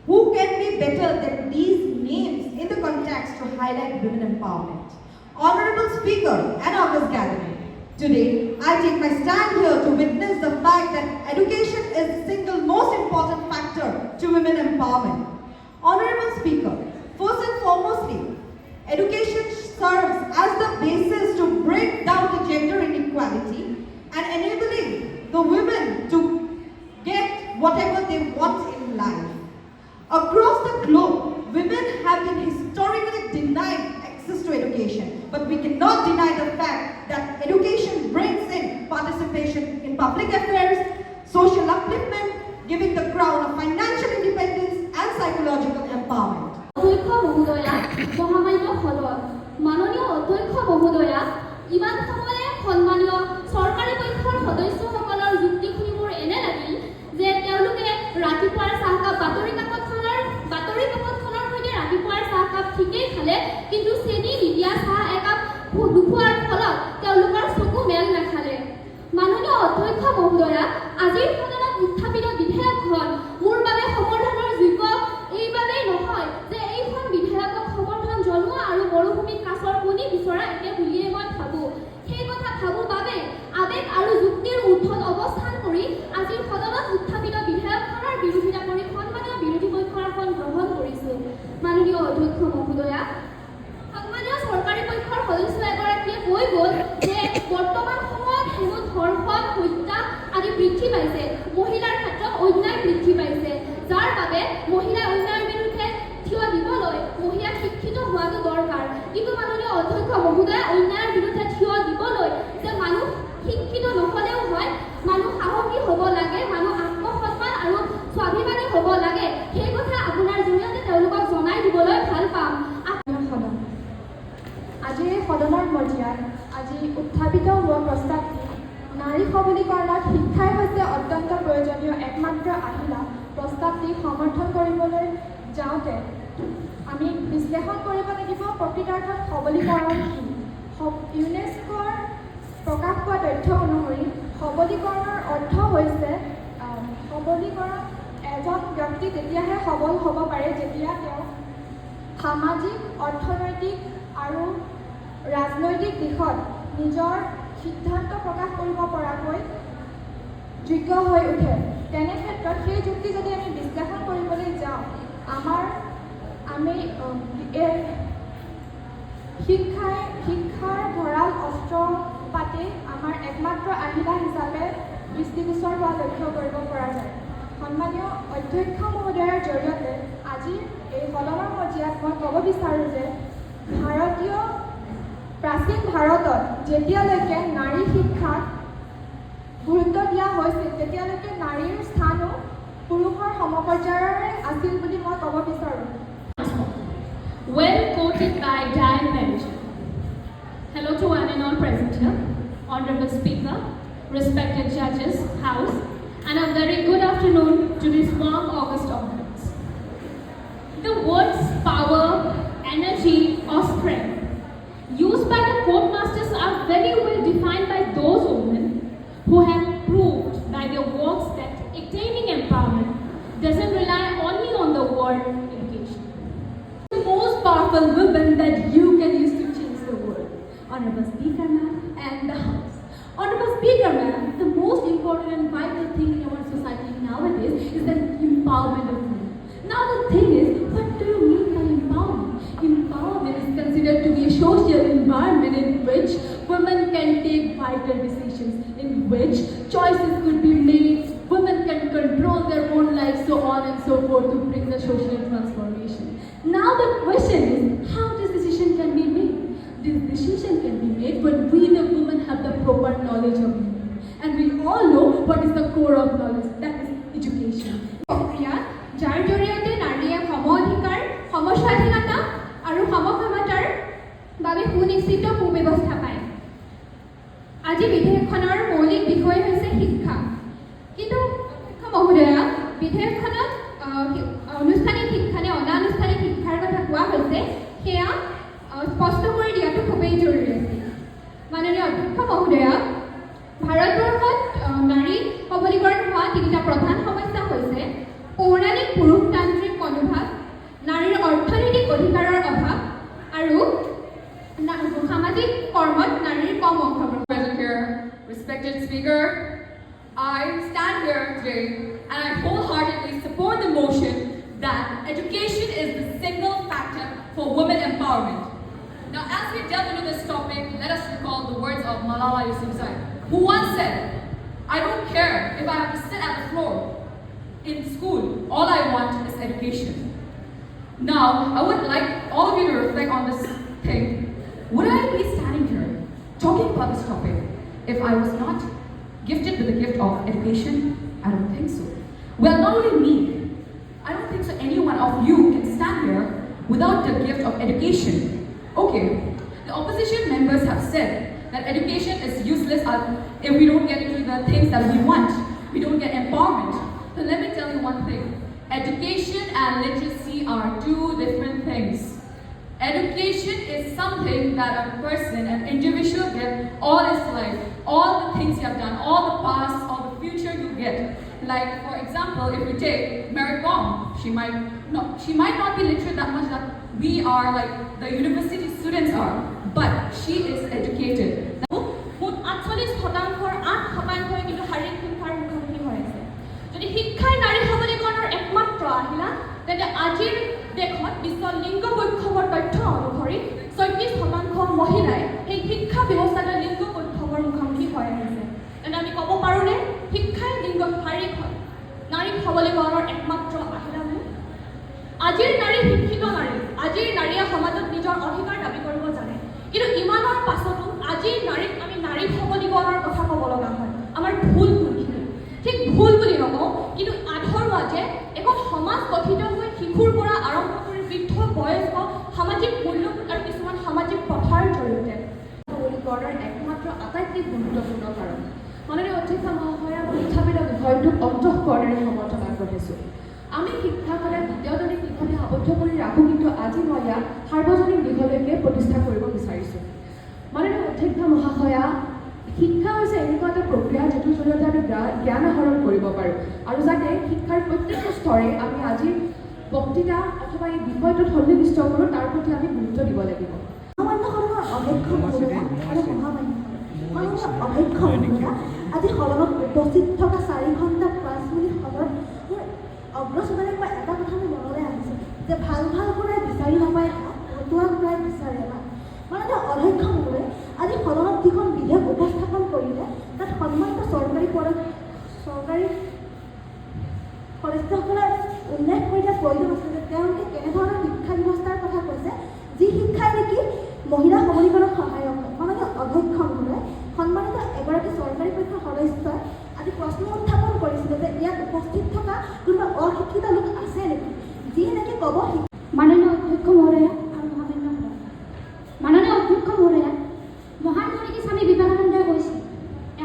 Speaker 14: Who can be better than these names in the context to highlight women empowerment? Honorable Speaker and August gathering, today I take my stand here to witness the fact that education is the single most important factor to women empowerment. Honorable Speaker, first and foremostly, education serves as the basis to break down the gender inequality and enabling the women to get whatever they want in life. Across the globe, women have been historically denied access to education, but we cannot deny the fact that education brings in participation in public affairs, social upliftment, giving the crown of financial independence and psychological empowerment.
Speaker 2: অধ্যক্ষ মহোদয়া, মহামান্য সদন, মাননীয় অধ্যক্ষ মহোদয়া, ইমান সময়ে সন্মানীয় চৰকাৰী পক্ষৰ সদস্যসকলৰ যুক্তি শুনি মোৰ এনে লাগিল যে তেওঁলোকে ৰাতিপুৱাৰ চাহকাপ বাতৰি কাকতখনৰ সৈতে ৰাতিপুৱাৰ চাহকাপ ঠিকেই খালে, কিন্তু চেনি নিদিয়া চাহ একাপ নোখোৱাৰ ফলত তেওঁলোকৰ চকু মেল নাখালে। মাননীয় অধ্যক্ষ মহোদয়া, আজিৰ সদনত উত্থাপিত বিধেয়কখন মোৰ বাবে সমৰ্থনৰ যোগ্য এইবাবেই নহয় যে এইখন বিধেয়কক সমৰ্থন জনোৱা আৰু মৰুভূমিত কাছৰ কণী বিচৰা একে বুলিয়েই মই ভাবোঁ। সেই কথা ভাবোঁ বাবে আৱেগ আৰু যুক্তিৰ ঊৰ্ধত অৱস্থান কৰি আজিৰ সদনত উত্থাপিত বিধেয়কখনৰ বিৰোধিতা কৰি সন্মানীয় বিৰোধী পক্ষৰ আসন গ্ৰহণ কৰিছোঁ। মাননীয় অধ্যক্ষ মহোদয়া, সন্মানীয় চৰকাৰী পক্ষৰ সদস্য এগৰাকীয়ে কৈ গ'ল যে বৰ্তমান সময়ত হেনো ধৰ্ষণ, হত্যা আদি বৃদ্ধি পাইছে, মহিলাৰ ক্ষেত্ৰত অন্যায় বৃদ্ধি পাইছে, যাৰ বাবে মহিলাই অন্যায়ৰ বিৰুদ্ধে থিয় দিবলৈ মহিলা শিক্ষিত হোৱাটো দৰকাৰ। কিন্তু মাননীয় অধ্যক্ষ মহোদয়া, অন্যায়ৰ বিৰুদ্ধে থিয় দিবলৈ যে মানুহ শিক্ষিত নহ'লেও হয়, মানুহ সাহসী হ'ব লাগে, মানুহ আত্মসন্মান আৰু স্বাভিমানী হ'ব লাগে, সেই কথা আপোনাৰ জৰিয়তে তেওঁলোকক জনাই দিবলৈ ভাল পাম।
Speaker 15: সদন, আজিৰ এই সদনৰ মজিয়াত আজি উত্থাপিত হোৱা প্ৰস্তাৱটি নাৰী সবলীকৰণত শিক্ষাই হৈছে অত্যন্ত প্ৰয়োজনীয় একমাত্ৰ আহিলা। প্ৰস্তাৱটি সমৰ্থন কৰিবলৈ যাওঁতে আমি বিশ্লেষণ কৰিব লাগিব প্ৰকৃতাৰ্থত সবলীকৰণ কি। ইউনেস্কোৰ প্ৰকাশ পোৱা তথ্য অনুসৰি সবলীকৰণৰ অৰ্থ হৈছে সবলীকৰণ এজন ব্যক্তি তেতিয়াহে সবল হ'ব পাৰে যেতিয়া তেওঁ সামাজিক, অৰ্থনৈতিক আৰু ৰাজনৈতিক দিশত নিজৰ সিদ্ধান্ত প্ৰকাশ কৰিব পৰাকৈ যোগ্য হৈ উঠে। তেনে ক্ষেত্ৰত সেই যুক্তি যদি আমি বিশ্লেষণ কৰিবলৈ যাওঁ, আমি শিক্ষাৰ ভঁৰাল অস্ত্ৰ পাতি আমাৰ একমাত্ৰ আহিলা হিচাপে দৃষ্টিগোচৰ হোৱা লক্ষ্য কৰিব পৰা যায়। সন্মানীয় অধ্যক্ষ মহোদয়ৰ জৰিয়তে আজি এই সদনৰ মজিয়াত মই ক'ব বিচাৰোঁ যে প্ৰাচীন ভাৰতত যেতিয়ালৈকে নাৰী শিক্ষাক গুৰুত্ব দিয়া হৈছিল তেতিয়ালৈকে নাৰীৰ স্থানো পুৰুষৰ সমপৰ্যায়ৰে আছিল বুলি মই ক'ব বিচাৰোঁ।
Speaker 7: Well quoted by Diane Benjamin. Hello to one and all present here, Honorable Speaker, respected judges, House, and a very good afternoon to this warm August audience. The words power, energy, or strength used by the court masters are very well defined by those women who have proved by their works that attaining empowerment doesn't rely only on the word education.
Speaker 16: The most powerful women that you can use to change the world. Honorable Speaker ma'am and the House. Honorable Speaker ma'am, the most important and vital thing in our society nowadays is the empowerment of women. Now the thing is, what do you mean by empowerment? Empowerment is considered to be a social environment in which women can take vital decisions, in which choices could be made, women can control their own lives, so on and so forth, to bring the social transformation. Now the question is, how this decision can be made? This decision can be made when we the women have the proper knowledge of women. And we all know what is the core of knowledge, that is education.
Speaker 11: প্ৰক্ৰিয়া যাৰ জৰিয়তে নাৰীয়ে সম অধিকাৰ, সম
Speaker 15: সুনিশ্চিত সুব্যৱস্থা পায় আজি বিধেয়কখনৰ মৌলিক বিষয় হৈছে শিক্ষা কিন্তু মহোদয়া বিধেয়কখনত আনুষ্ঠানিক শিক্ষা নে অনানুষ্ঠানিক শিক্ষাৰ কথা কোৱা হৈছে সেয়া স্পষ্ট কৰি দিয়াটো খুবেই জৰুৰী আছে মাননীয় অধ্যক্ষ মহোদয়া ভাৰতবৰ্ষত নাৰী সবলীকৰণ হোৱা তিনিটা প্ৰধান সমস্যা হৈছে পৌৰাণিক পুৰুষতান্ত্ৰিক মনোভাৱ নাৰীৰ অৰ্থনৈতিক অধিকাৰৰ অভাৱ আৰু সামাজিক কৰ্মত নাৰীৰ কম অংশগ্ৰহণ
Speaker 17: Respected Speaker, I stand here today and I wholeheartedly support the motion that education is the single factor for women empowerment. Now, as we delve into this topic, let us recall the words of Malala Yousafzai, who once said, "I don't care if I have to sit at the floor in school. All I want is education." Now, I would like all of you to reflect on this thing. Would I be standing here talking about this topic if I was not gifted with the gift of education? I don't think so. Well, not only me, I don't think so any one of you can stand here without the gift of education. Okay, the opposition members have said that education is useless if we don't get into the things that we want. We don't get empowerment. So let me tell you one thing. Education and literacy are two different things. Education is something that a person, an individual gets all his life, all the things you have done, all the past, all the future you get. Like, for example, if you take Mary Kom, she might not be literate that much that we are, like the university students are, but she is educated.
Speaker 2: যদি শিক্ষাই নাৰী সবলীকৰণৰ একমাত্ৰ আহিলা তেন্তে আজিৰ দেশত বিশ্ব লিংগ বৈষম্যৰ তথ্য অনুসৰি 34% মহিলাই সেই শিক্ষা ব্যৱস্থাটোৰ লিংগ বৈষম্যৰ মুখামুখি হৈ আহিছে তেন্তে আমি ক'ব পাৰোঁনে শিক্ষাই লিংগ নাৰী সবলীকৰণৰ একমাত্ৰ আহিলা বুলি আজিৰ নাৰী শিক্ষিত নাৰী আজিৰ নাৰীয়ে সমাজত নিজৰ অধিকাৰ দাবী কৰিব জানে কিন্তু ইমানৰ পাছতো আজিৰ নাৰীক আমি নাৰী সবলীকৰণৰ কথা ক'ব লগা হয় আমাৰ ভুল কোনখিনি ঠিক ভুল বুলি নকওঁ কিন্তু আধৰুৱা যে এখন সমাজ গঠিত হৈ শিশুৰ পৰা আৰম্ভ কৰি বৃদ্ধ বয়স্ক সামাজিক মূল্যবোধ আৰু কিছুমান সামাজিক প্ৰথাৰ জৰিয়তে সবলীকৰণৰ একমাত্ৰ আটাইতকৈ গুৰুত্বপূৰ্ণ কাৰণ মাননীয় অধ্যক্ষ মহোদয়া উত্থাপিত বিষয়টোক অন্তঃকৰণেৰে সমৰ্থন আগবঢ়াইছোঁ আমি শিক্ষাখনে দ্বিতীয়জনী শিক্ষাতে আবদ্ধ কৰি ৰাখোঁ কিন্তু আজি মই ইয়াক সাৰ্বজনীন দিশলৈকে প্ৰতিষ্ঠা কৰিব বিচাৰিছোঁ মাননীয় অধ্যক্ষ মহাশয়া শিক্ষা হৈছে এনেকুৱা এটা প্ৰক্ৰিয়া যিটোৰ জৰিয়তে আমি জ্ঞান আহৰণ কৰিব পাৰোঁ আৰু যাতে শিক্ষাৰ প্ৰত্যেকটো স্তৰে আমি আজিৰ বক্তৃতা অথবা এই বিষয়টোত সন্নিৱিষ্ট কৰোঁ তাৰ প্ৰতি আমি গুৰুত্ব দিব লাগিব
Speaker 10: অধ্যক্ষ মহোদয়া আৰু মাননীয় অধ্যক্ষ মহোদয়া আজি সদনত উপস্থিত থকা 4 ঘণ্টা 5 মিনিট সদনত মোৰ অগ্ৰচৰণে মই এটা কথা মোৰ মনলৈ আহিছে যে ভাল ঘূৰাই বিচাৰি নাপায় হতুৱা ঘূৰাই বিচাৰে মাননীয় অধ্যক্ষ মহোদয় আজি সদনত যিখন বিধেয়ক উপস্থাপন কৰিলে তাত সন্মানিত চৰকাৰী সদস্যসকলে উল্লেখ কৰিলে প্ৰয়োজন আছে যে তেওঁলোকে কেনেধৰণৰ শিক্ষা ব্যৱস্থাৰ কথা কৈছে যি শিক্ষাই নেকি মহিলা সবলীকৰণত সহায়ক হয় মাননীয় অধ্যক্ষ মহোদয় সন্মানিত এগৰাকী চৰকাৰী পক্ষৰ সদস্যই আজি প্ৰশ্ন উত্থাপন কৰিছিলে যে ইয়াত উপস্থিত থকা কোনোবা অশিক্ষিত লোক আছে নেকি যি নেকি ক'ব
Speaker 15: মাননীয় অধ্যক্ষ মহোদয়া আৰু মাননীয় অধ্যক্ষ মহোদয়া মহান মনীষী স্বামী বিবেকানন্দই কৈছিল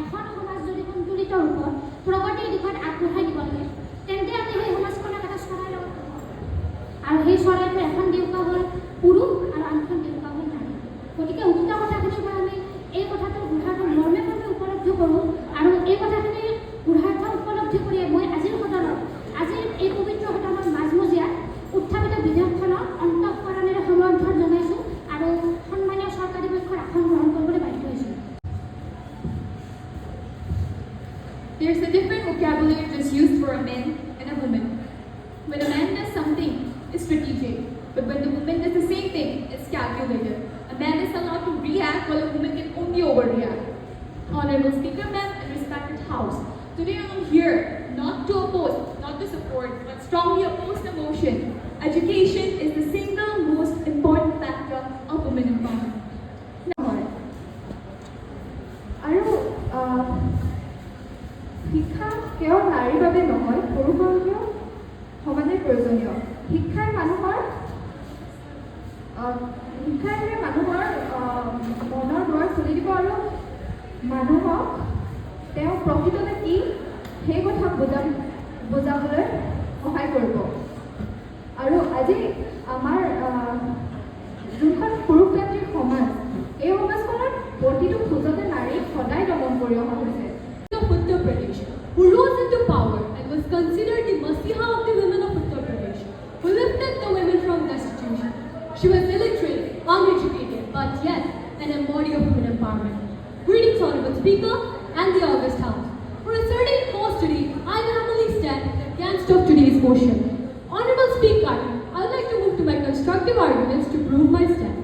Speaker 15: এখন সমাজ যদি সন্তুলিত ৰূপত প্ৰগতিৰ দিশত আগবঢ়াই দিব লাগে তেন্তে আমি সেই সমাজখনক এটা চৰাইৰ লগত আৰু সেই চৰাইটোৰ এখন দেউকা হ'ল পুৰুষ আৰু আনখন দেউকা হ'ল নাৰী গতিকে উক্ত কথাখিনিৰ পৰা আমি এই কথাটোৰ গুঢ়াৰ্থ মৰ্মে উপলব্ধি কৰোঁ আৰু এই কথাখিনি গুঢ়াৰ্থ উপলব্ধি কৰিয়ে মই আজিৰ সদনত আজিৰ এই পবিত্ৰ সদনৰ মাজমজিয়াত উত্থাপিত বিধেয়কখনৰ অন্তঃকৰণেৰে সমৰ্থন জনাইছোঁ আৰু সন্মানীয় চৰকাৰী পক্ষৰ আসন গ্ৰহণ কৰিবলৈ বাধ্য হৈছোঁ
Speaker 7: There's a different vocabulary just used for a man and a woman. When a man does something, it's strategic. But when the woman does the same thing, it's calculated. A man is allowed to react while a woman can only overreact. Honorable Speaker, Ma'am, and respected House, today I'm here not to oppose, not to support, but strongly oppose the motion. Education is the single most important factor of women empowerment.
Speaker 9: আৰু শিক্ষা কেৱল নাৰীৰ বাবে নহয় পুৰুষৰ বাবেও সমানে প্ৰয়োজনীয় শিক্ষাই মানুহৰ
Speaker 15: শিক্ষাই মানুহৰ মনৰ দুৱাৰ খুলি দিব আৰু মানুহক তেওঁ প্ৰকৃততে কি সেই কথা বুজাবলৈ সহায় কৰিব। আৰু আজি আমাৰ যোনখন পুৰুষতান্ত্ৰিক সমাজ, এই সমাজখনত প্ৰতিটো খোজতে নাৰীক সদায় দমন কৰি অহা হৈছে।
Speaker 6: Uttar Pradesh, who rose into power and was considered the Masiha of the women of Uttar Pradesh, who lifted the women from destitution. She was illiterate, uneducated, but yet an embody of women empowerment. Greetings, Honorable Speaker and the August House. For a certain cause today, I will happily stand against of today's motion. Honorable Speaker, I would like to move to my constructive arguments to prove my stand.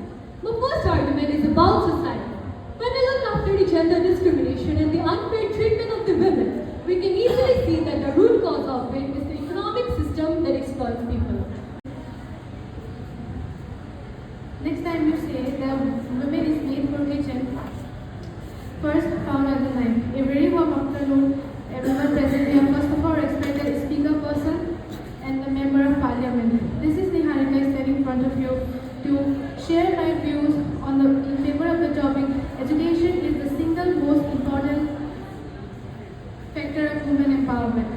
Speaker 6: My first argument is about society. When we look after the gender discrimination and the unfair treatment of the women, we can easily see that the root cause of it is the economic system that exploits people.
Speaker 9: Next time you say the women is made for kitchen, first found at the line. A very warm afternoon, everyone present here. First of all, respect the speaker person and the member of parliament. This is Niharika standing in front of you to share my views in favor of the topic. Education is the single most important factor of women empowerment.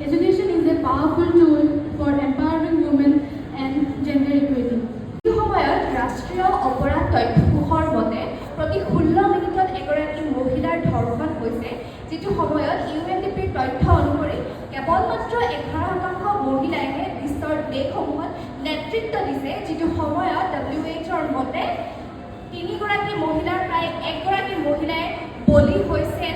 Speaker 9: Education is a powerful tool for empowering women and gender equity.
Speaker 2: এই সময়ত ৰাষ্ট্ৰীয় অপৰাধ তথ্যৰ মতে প্ৰতি 16 মিনিটত এগৰাকী মহিলাৰ ধৰ্ষণ হৈছে, যিটো সময়ত UNDPৰ তথ্য অনুসৰি কেৱল মাত্ৰ 11% মহিলাইহে বিশ্বৰ দেশসমূহত নেতৃত্ব দিছে, যিটো সময়ত WHOৰ মতে 3গৰাকী মহিলাৰ প্ৰায় 1গৰাকী মহিলাই বলি হৈছে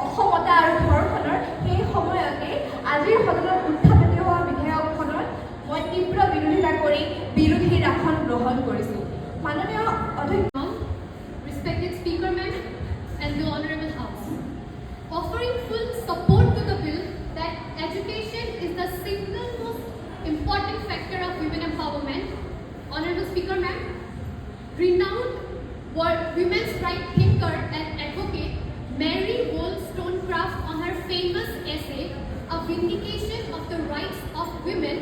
Speaker 2: অসমতা আৰু ধৰ্ষণৰ। সেই সময়তে আজিৰ সদনত উত্থাপিত হোৱা বিধেয়কখনত মই তীব্ৰ বিৰোধিতা কৰি বিৰোধীৰ আসন গ্ৰহণ কৰিছোঁ। মাননীয় অধ্যক্ষ,
Speaker 13: Respected Speaker Ma'am and the Honorable House, offering full support to the bill that education is the single most important factor of women empowerment. Honorable Speaker Ma'am, renowned women's rights thinker and advocate Mary Wollstonecraft, on her famous essay A Vindication of the Rights of Women,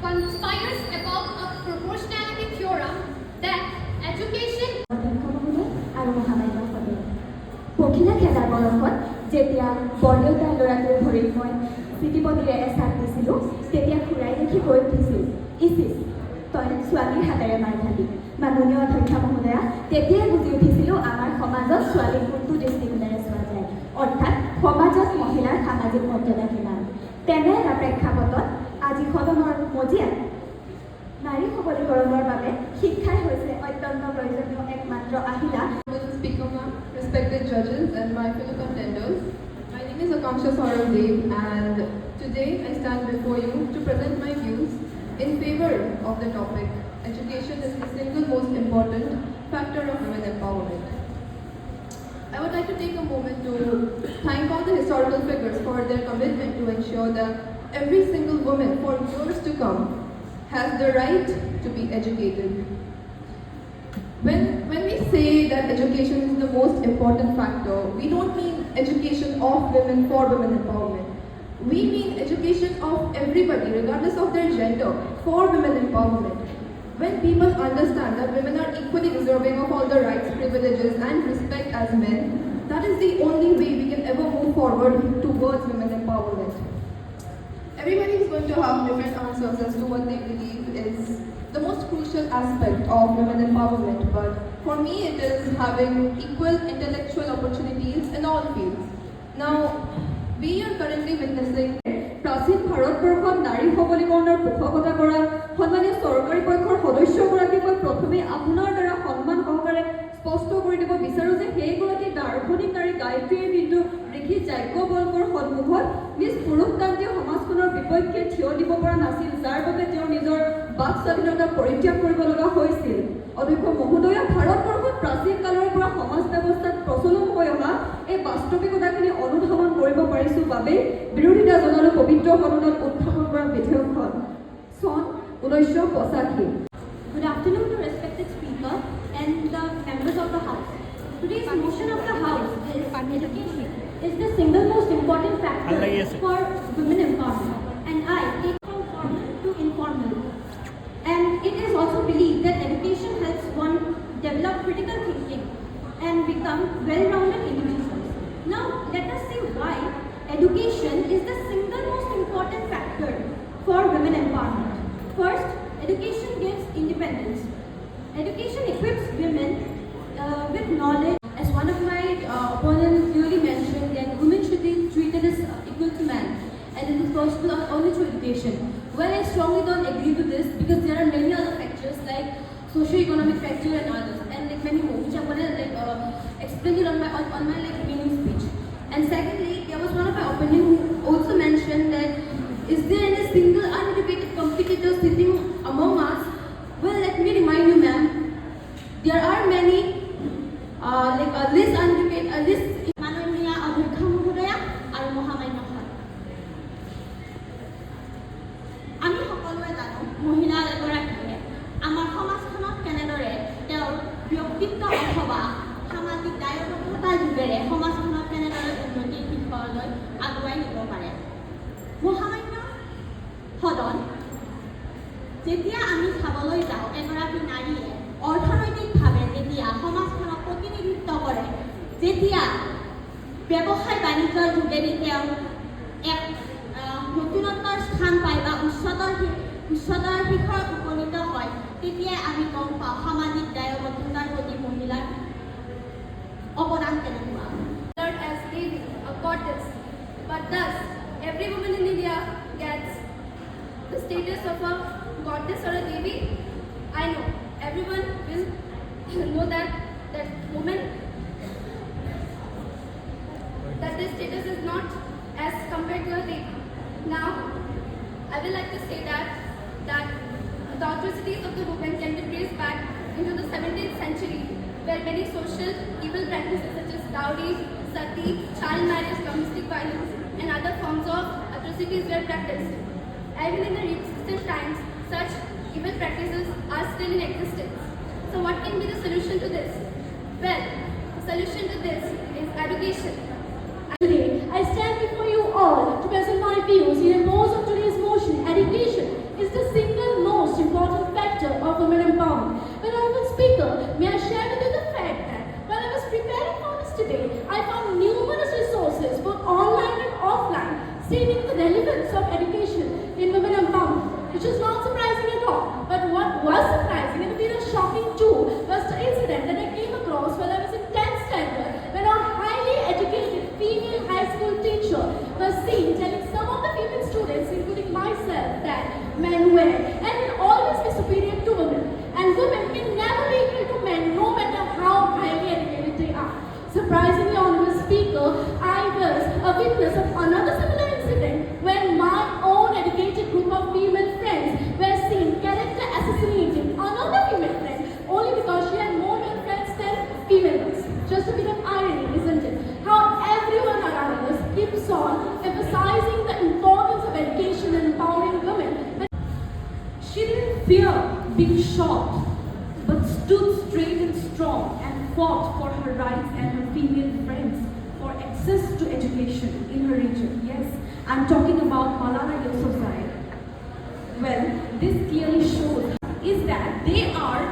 Speaker 13: conspires about a proportionality theorem that education
Speaker 10: আৰু মহামান্য পখিলা খেলাৰ বয়সত যেতিয়া বৰদেউতাৰ ল'ৰাটোৰ ভৰিত মই চিটিপতিৰে এচাক দিছিলোঁ, তেতিয়া খুৰাই দেখি কৈ উঠিছিল, ইচিচ তই ছোৱালীৰ হাতেৰে মাৰ খালি। মাননীয় অধ্যক্ষ মহোদয়া, তেতিয়াই বুজি উঠিছিলোঁ আমাৰ সমাজত ছোৱালীক কোনটো দৃষ্টিকোণেৰে চোৱা যায়, অৰ্থাৎ সমাজত মহিলাৰ সামাজিক মৰ্যাদা কিমান। তেনে এটা প্ৰেক্ষাপটত আজি সদনৰ মজিয়াত নাৰী সবলীকৰণৰ বাবে শিক্ষাই হৈছে অত্যন্ত প্ৰয়োজনীয় একমাত্ৰ আহিলা।
Speaker 18: Speaker Ma'am, respected judges and my fellow contenders, my name is Akanksha Saurabh and today I stand before you to present my views in favor of the topic. Education is the single most important factor of women empowerment. I would like to take a moment to thank all the historical figures for their commitment to ensure that every single woman for years to come has the right to be educated. When we say that education is the most important factor, we don't mean education of women for women empowerment. We mean education of everybody, regardless of their gender, for women empowerment. When people understand that women are equally deserving of all the rights, privileges, and respect as men, that is the only way we can ever move forward towards women empowerment. Everybody is going to have different answers as to what they believe is the most crucial aspect of women empowerment, but for me it is having equal intellectual opportunities in all fields. Now, we are currently witnessing
Speaker 10: প্ৰাচীন ভাৰতবৰ্ষত নাৰী সবলীকৰণৰ পোষকতা কৰা সন্মানীয় চৰকাৰী পক্ষৰ সদস্যগৰাকীক মই প্ৰথমে আপোনাৰ দ্বাৰা সন্মান সহকাৰে স্পষ্ট কৰি দিব বিচাৰোঁ যে সেইগৰাকী দাৰ্শনিক নাৰী গায়ত্ৰীয়ে কিন্তু ঋষি যাজ্ঞবল্কৰ সন্মুখত নিজ পুৰুষতান্ত্ৰিক সমাজখনৰ বিপক্ষে থিয় দিব পৰা নাছিল, যাৰ বাবে তেওঁ নিজৰ বাক স্বাধীনতা পৰিত্যাগ কৰিব লগা হৈছিল। অধ্যক্ষ মহোদয়া, ভাৰতবৰ্ষত প্ৰাচীন কালৰ পৰা সমাজ ব্যৱস্থাত প্ৰচলন হৈ অহা এই বাস্তৱিকতাখিনি অনুধাৱন কৰিব পাৰিছোঁ বাবেই বিৰোধিতা জনালোঁ পবিত্ৰ সদনত উত্থাপন কৰা বিধেয়কখন চন 1985।
Speaker 6: Good afternoon to respected Speaker and the members of the House. Today's motion of the House is education is the single most important factor for women empowerment, and I take from
Speaker 19: also believe that education helps one develop critical thinking and become well-rounded individuals. Now, let us see why education is the single most important factor for women empowerment. First, education gives independence. Education equips women with knowledge.
Speaker 6: As one of my opponents clearly mentioned, that women should be treated as equal to men, and it is possible only through education. Well, I strongly don't agree to this because there are many other factors like socio-economic factor and others, and like many more, which I'm gonna explain it on my beginning speech. And secondly, there was one of my opponents who also mentioned that is there any single uneducated competitor sitting among us? Well, let me remind you, ma'am, there are many less uneducated, less
Speaker 2: মাননীয় অধ্যক্ষ মহোদয়া আৰু মহামান্য হয়। আমি সকলোৱে জানো মহিলা এগৰাকীয়ে আমাৰ সমাজখনত কেনেদৰে তেওঁৰ ব্যক্তিত্ব অথবা সামাজিক দায়বদ্ধতাৰ যোগেৰে সমাজখনক কেনেদৰে উন্নতিৰ শিখৰলৈ আগুৱাই নিব পাৰে। মহামান্য সদন, যেতিয়া আমি চাবলৈ যাওঁ এগৰাকী নাৰীয়ে অৰ্থনৈতিকভাৱে যেতিয়া সমাজখনক প্ৰতিনিধিত্ব কৰে, যেতিয়া ব্যৱসায় বাণিজ্যৰ যোগেদি তেওঁ এক নতুনত্বৰ স্থান পায় বা উচ্চতৰ শিখৰত উপনীত হয়, তেতিয়াই আমি গম পাওঁ সামাজিক দায়বদ্ধতাৰ প্ৰতি মহিলাৰ অৱদান কেনেকুৱা।
Speaker 15: As Devi, a goddess, but thus every woman in India gets the status of a goddess or a Devi. I know everyone will know that woman, that this status is not as compared to a Devi. Now, I will like to say that the atrocities of the women can be traced back into the 17th century, where many social evil practices such as dowry, sati, child marriage, domestic violence, and other forms of atrocities were practiced. Even in the recent times, such evil practices are still in existence. So what can be the solution to this? Well, the solution to this is education.
Speaker 16: Today, I stand before you all to present my views in oppose of today's motion. Education is the single most important factor of women empowerment. But Honorable Speaker, may I share with you the fact that while I was preparing for this today, I found numerous resources, both online and offline, stating the relevance of education in women empowerment, which is not surprising at all. But what was surprising and a bit shocking too was the incident that I came across while I was in 10th standard, when a highly educated female high school teacher was seen telling some of the female students, including myself, that men were and will always be superior to women, and women can never be equal to men, no matter how highly educated they are. Surprisingly, Honorable Speaker, I was a witness of another similar incident when my own educated group of female friends were seen character assassinating another female friend only because she had more male friends than female ones. Just a bit of irony, isn't it? How everyone around us keeps on emphasizing the importance of education and empowering women. But
Speaker 12: she didn't fear being shot, but stood straight and strong and fought for her rights and her female friends for access to education in her region. Yes, I'm talking about Malala Yousafzai. Well, this clearly shows is that they are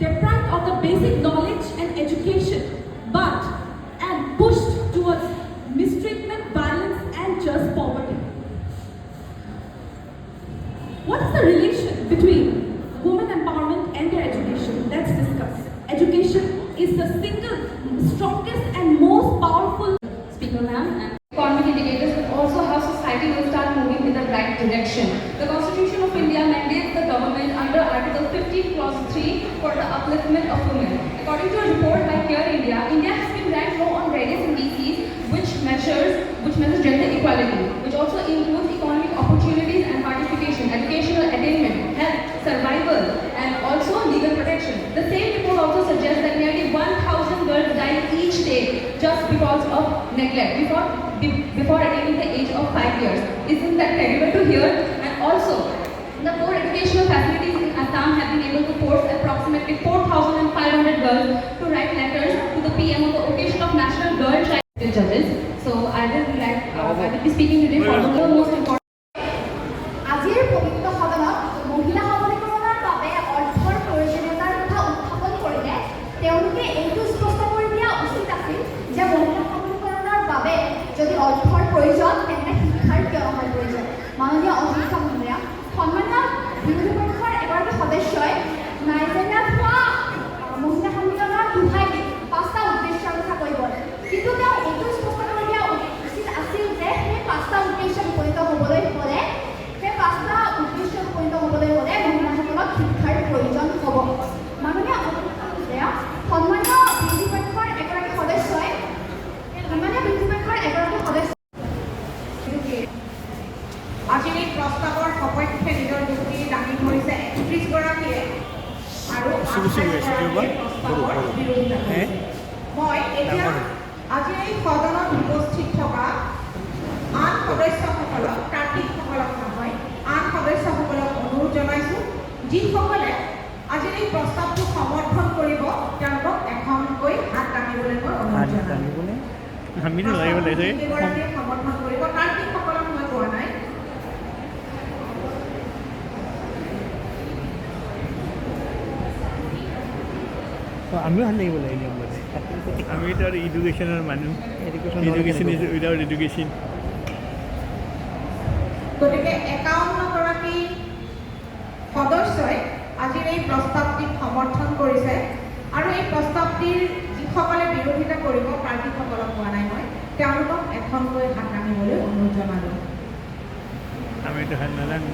Speaker 12: deprived of the basic knowledge and education, and pushed towards mistreatment, violence, and just poverty. What is the relation between women empowerment and their education? Let's discuss. Education is the single strongest and most powerful.
Speaker 20: Speaker ma'am, and economic indicators, but also how society will start moving in the right direction. The Constitution of India mandates the government under Article 15 Clause 3 for the upliftment of women. According to a report by Care India, India has been ranked low on various indices which measures gender equality, which also includes economic opportunities and participation, educational attainment, health, survival, and also legal protection. The same report also suggests that nearly 1,000 girls die each day just because of neglect before attaining the age of 5 years. Isn't that terrible to hear? And also, the poor educational facilities in Assam have been able to force approximately 4,500 girls to write letters to the PM on the occasion of National Girl Child Judges. So I will be speaking today for the most important.
Speaker 11: আজিৰ পবিত্ৰ সদনত মহিলা সবলীকৰণৰ
Speaker 2: বিৰোধী পক্ষৰ এগৰাকী সদস্যই নাইজেৰিয়াত হোৱা মহিলা সন্মিলনৰ দোহাই দি 5টা উদ্দেশ্যৰ কথা কৈ গ'ল। কিন্তু তেওঁ এইটো স্পষ্ট কৰি দিয়া উচিত আছিল যে সেই 5টা উদ্দেশ্যত উপনীত হ'বলৈ হ'লে মহিলাসকলক শিক্ষাৰ প্ৰয়োজন হ'ব। মাননীয় সন্মানীয় বিৰোধী পক্ষৰ এগৰাকী সদস্যই
Speaker 3: আজিৰ এই প্ৰস্তাৱৰ সপক্ষে নিজৰ যুক্তি দাঙি ধৰিছে 31 গৰাকীয়ে আৰু মই এতিয়া আজি এই সদনত উপস্থিত থকা আন সদস্যসকলক প্ৰাৰ্থীসকলক নহয় আন সদস্যসকলক অনুৰোধ জনাইছোঁ যিসকলে আজিৰ এই প্ৰস্তাৱটো সমৰ্থন কৰিব তেওঁলোকক এখনকৈ হাত দাঙিবলৈ মই অনুৰোধ জনাইছোঁ। সমৰ্থন কৰিব প্ৰাৰ্থীসকলক মই কোৱা নাই।
Speaker 21: আমিও হাত লাগিব লাগে নিয়ম মতে আমি তো আৰু এডুকেশ্যনৰ মানুহ এডুকেশ্যন ইজ উইদাউট এডুকেশ্যন।
Speaker 3: গতিকে 51 গৰাকী সদস্যই আজিৰ এই প্ৰস্তাৱটিক সমৰ্থন কৰিছে আৰু এই প্ৰস্তাৱটিৰ যিসকলে বিৰোধিতা কৰিব প্ৰাৰ্থীসকলক কোৱা নাই মই তেওঁলোকক এখনকৈ হাত দাঙিবলৈ অনুৰোধ জনালোঁ।
Speaker 21: আমিতো হাত নাজানো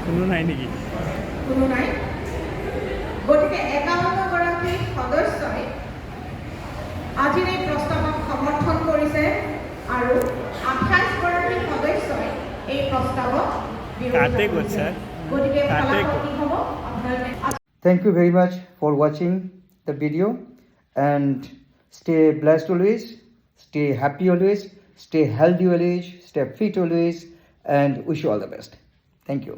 Speaker 21: কোনো নাই নেকি?
Speaker 3: কোনো নাই। গতিকে 51 গৰাকী সদস্যই আজিৰ এই প্ৰস্তাৱক সমৰ্থন কৰিছে আৰু 28 গৰাকী সদস্যই এই প্ৰস্তাৱক বিৰোধিতা কৰিছে। গতিকে ফলাফল কি হ'ব আপোনালোকে।
Speaker 1: Thank you very much for watching the video and stay blessed always, stay happy always, stay healthy always, stay fit always, and wish you all the best. Thank you.